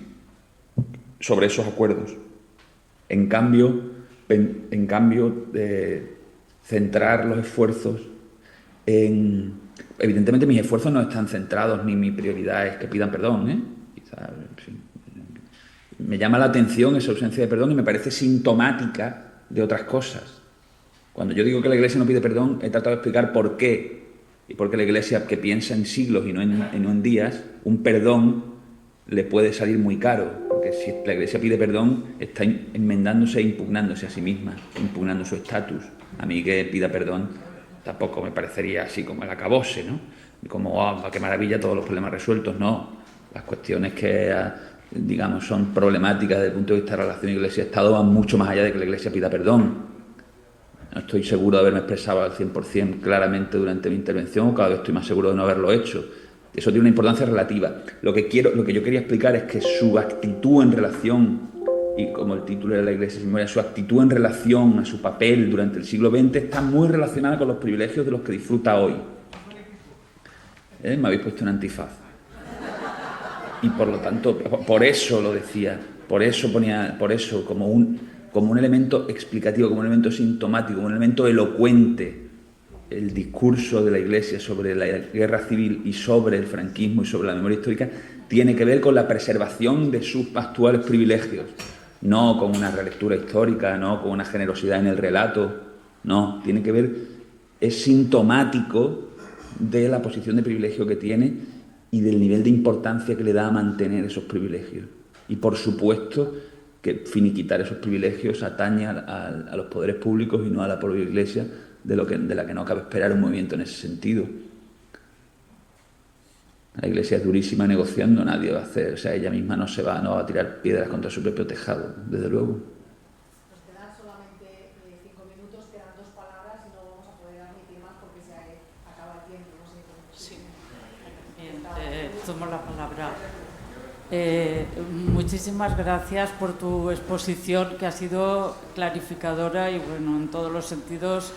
sobre esos acuerdos. En cambio, centrar los esfuerzos en... Evidentemente mis esfuerzos no están centrados ni mi prioridad es que pidan perdón, Quizás, sí. Me llama la atención esa ausencia de perdón y me parece sintomática de otras cosas. Cuando yo digo que la Iglesia no pide perdón, he tratado de explicar por qué. Y porque la Iglesia, que piensa en siglos y no en días, un perdón le puede salir muy caro. Porque si la Iglesia pide perdón, está enmendándose e impugnándose a sí misma, impugnando su estatus. A mí que pida perdón tampoco me parecería así como el acabose, ¿no? Como, oh, qué maravilla, todos los problemas resueltos. No, las cuestiones que, digamos, son problemáticas desde el punto de vista de la relación Iglesia-Estado van mucho más allá de que la Iglesia pida perdón. No estoy seguro de haberme expresado al 100% claramente durante mi intervención, o cada vez estoy más seguro de no haberlo hecho. Eso tiene una importancia relativa. Lo que yo quería explicar es que su actitud en relación, y como el título de la Iglesia, su actitud en relación a su papel durante el siglo XX está muy relacionada con los privilegios de los que disfruta hoy. Me habéis puesto un antifaz. Y por lo tanto, por eso lo decía, por eso como un elemento explicativo, como un elemento sintomático, como un elemento elocuente, el discurso de la Iglesia sobre la guerra civil y sobre el franquismo y sobre la memoria histórica tiene que ver con la preservación de sus actuales privilegios, no con una relectura histórica, no con una generosidad en el relato, no, tiene que ver, es sintomático de la posición de privilegio que tiene y del nivel de importancia que le da a mantener esos privilegios. Y por supuesto que finiquitar esos privilegios atañe a los poderes públicos y no a la propia Iglesia, de la que no cabe esperar un movimiento en ese sentido. La Iglesia es durísima negociando, nadie va a hacer, o sea, ella misma no va a tirar piedras contra su propio tejado, desde luego. Nos quedan solamente 5 minutos, quedan 2 palabras y no vamos a poder admitir más porque se acaba el tiempo. No sé cómo. Sí. Bien, tomo la palabra. Muchísimas gracias por tu exposición, que ha sido clarificadora y, bueno, en todos los sentidos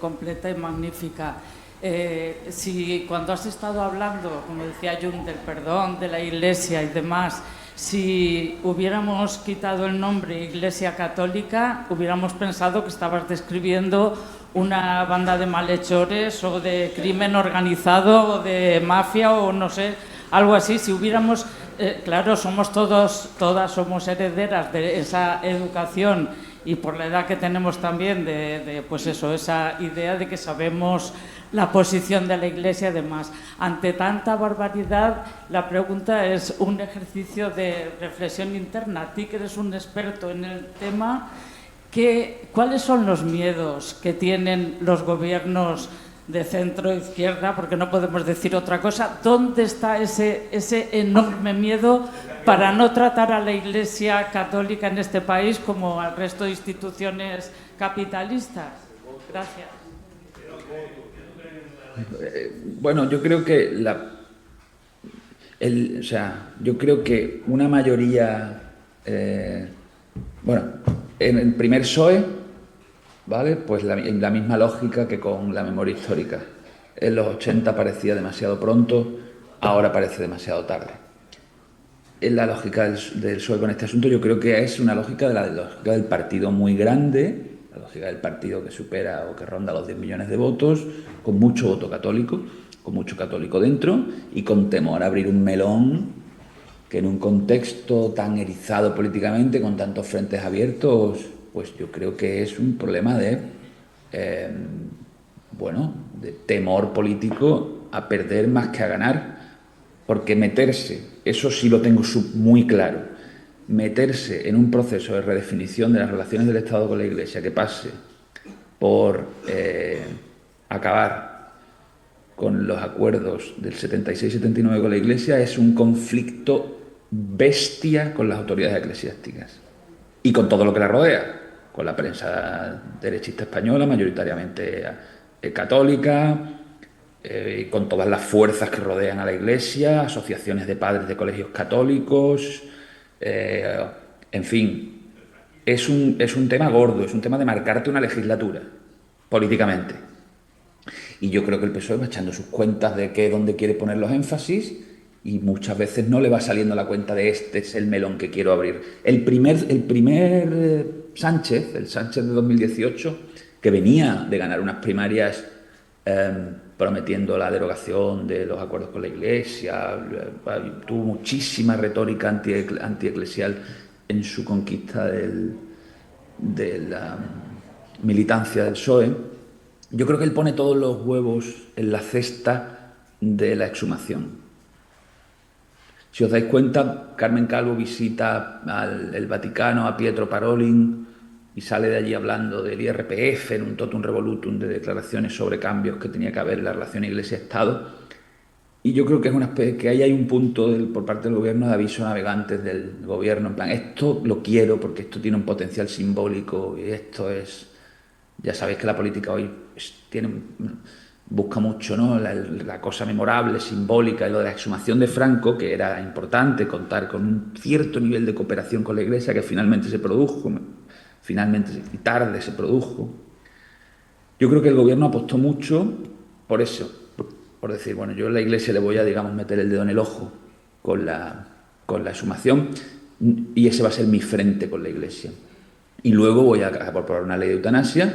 completa y magnífica. Si cuando has estado hablando, como decía Jung, del perdón, de la Iglesia y demás, si hubiéramos quitado el nombre Iglesia Católica, hubiéramos pensado que estabas describiendo una banda de malhechores o de crimen organizado o de mafia o no sé, algo así. Si hubiéramos, claro, somos todas somos herederas de esa educación y por la edad que tenemos también pues eso, esa idea de que sabemos la posición de la Iglesia y demás. Ante tanta barbaridad, la pregunta es un ejercicio de reflexión interna. A ti, que eres un experto en el tema, ¿cuáles son los miedos que tienen los gobiernos de centro-izquierda? Porque no podemos decir otra cosa. ¿Dónde está ese enorme miedo para no tratar a la Iglesia Católica en este país como al resto de instituciones capitalistas? Gracias. Bueno, yo creo que yo creo que una mayoría, bueno, en el primer PSOE, ¿vale? Pues la misma lógica que con la memoria histórica. En los 80 parecía demasiado pronto, ahora parece demasiado tarde. En la lógica del PSOE con este asunto, yo creo que es una lógica de la lógica del partido muy grande, la lógica del partido que supera o que ronda los 10 millones de votos, con mucho voto católico, con mucho católico dentro y con temor a abrir un melón que en un contexto tan erizado políticamente, con tantos frentes abiertos, pues yo creo que es un problema de temor político a perder más que a ganar, porque meterse, eso sí lo tengo muy claro, meterse en un proceso de redefinición de las relaciones del Estado con la Iglesia que pase por acabar con los acuerdos del 76-79 con la Iglesia es un conflicto bestia con las autoridades eclesiásticas y con todo lo que la rodea, con la prensa derechista española, mayoritariamente católica, con todas las fuerzas que rodean a la Iglesia, asociaciones de padres de colegios católicos, en fin, es un tema gordo, es un tema de marcarte una legislatura políticamente. Y yo creo que el PSOE va echando sus cuentas de dónde quiere poner los énfasis y muchas veces no le va saliendo la cuenta de este es el melón que quiero abrir. El primer Sánchez, el Sánchez de 2018, que venía de ganar unas primarias prometiendo la derogación de los acuerdos con la Iglesia, tuvo muchísima retórica antieclesial en su conquista de la militancia del PSOE. Yo creo que él pone todos los huevos en la cesta de la exhumación. Si os dais cuenta, Carmen Calvo visita el Vaticano, a Pietro Parolin, y sale de allí hablando del IRPF en un totum revolutum de declaraciones sobre cambios que tenía que haber en la relación Iglesia-Estado. Y yo creo que que ahí hay un punto por parte del gobierno de aviso a navegantes del gobierno, en plan, esto lo quiero porque esto tiene un potencial simbólico y esto es... Ya sabéis que la política hoy busca mucho, ¿no? La cosa memorable, simbólica, y lo de la exhumación de Franco, que era importante contar con un cierto nivel de cooperación con la Iglesia que finalmente se produjo, y tarde se produjo. Yo creo que el gobierno apostó mucho por eso, por decir, bueno, yo a la Iglesia le voy a, digamos, meter el dedo en el ojo con la exhumación y ese va a ser mi frente con la Iglesia. Y luego voy a aprobar una ley de eutanasia,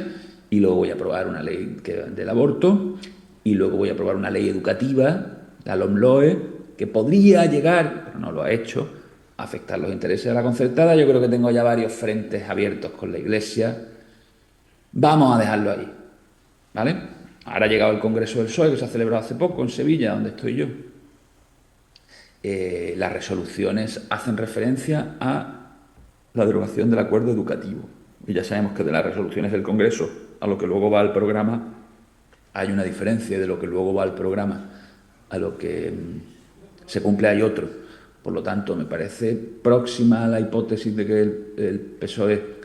y luego voy a aprobar una ley del aborto, y luego voy a aprobar una ley educativa, la LOMLOE, que podría llegar, pero no lo ha hecho, a afectar los intereses de la concertada. Yo creo que tengo ya varios frentes abiertos con la Iglesia. Vamos a dejarlo ahí, ¿vale? Ahora ha llegado el Congreso del PSOE, que se ha celebrado hace poco en Sevilla, donde estoy yo. Las resoluciones hacen referencia a la derogación del acuerdo educativo. Y ya sabemos que de las resoluciones del Congreso a lo que luego va al programa hay una diferencia, de lo que luego va al programa a lo que se cumple hay otro. Por lo tanto, me parece próxima a la hipótesis de que el PSOE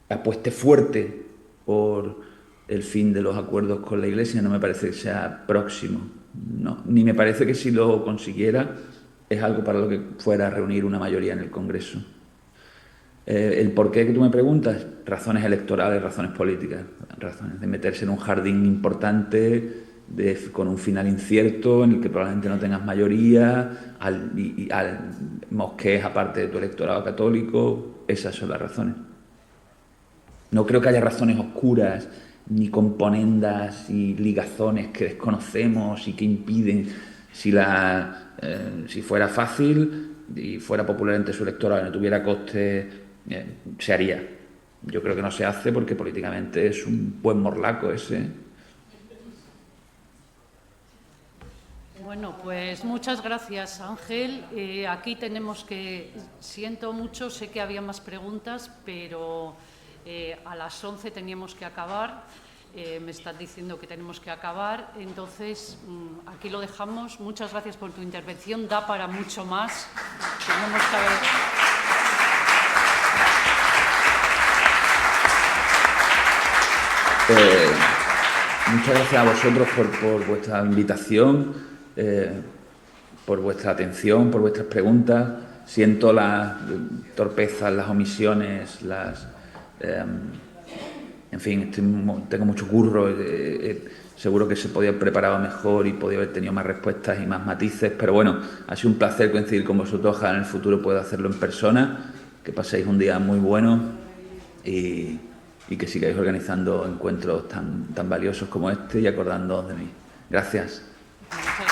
apueste fuerte por el fin de los acuerdos con la Iglesia. No me parece que sea próximo, no. Ni me parece que si lo consiguiera es algo para lo que fuera a reunir una mayoría en el Congreso. El por qué que tú me preguntas, razones electorales, razones políticas, razones de meterse en un jardín importante, con un final incierto, en el que probablemente no tengas mayoría, mosquees aparte de tu electorado católico. Esas son las razones. No creo que haya razones oscuras, ni componendas y ligazones que desconocemos y que impiden. Si fuera fácil y fuera popular entre su electorado y no tuviera coste, se haría. Yo creo que no se hace porque políticamente es un buen morlaco ese. Bueno, pues muchas gracias, Ángel. Aquí tenemos que... Siento mucho, sé que había más preguntas, pero a las 11 teníamos que acabar. Me están diciendo que tenemos que acabar. Entonces, aquí lo dejamos. Muchas gracias por tu intervención. Da para mucho más. Tenemos que haber... Muchas gracias a vosotros por vuestra invitación, por vuestra atención, por vuestras preguntas. Siento las torpezas, las omisiones, en fin, tengo mucho curro. Seguro que se podía haber preparado mejor y podía haber tenido más respuestas y más matices, pero bueno, ha sido un placer coincidir con vosotros. Ojalá en el futuro pueda hacerlo en persona. Que paséis un día muy bueno y que sigáis organizando encuentros tan valiosos como este y acordándoos de mí. Gracias. Muchas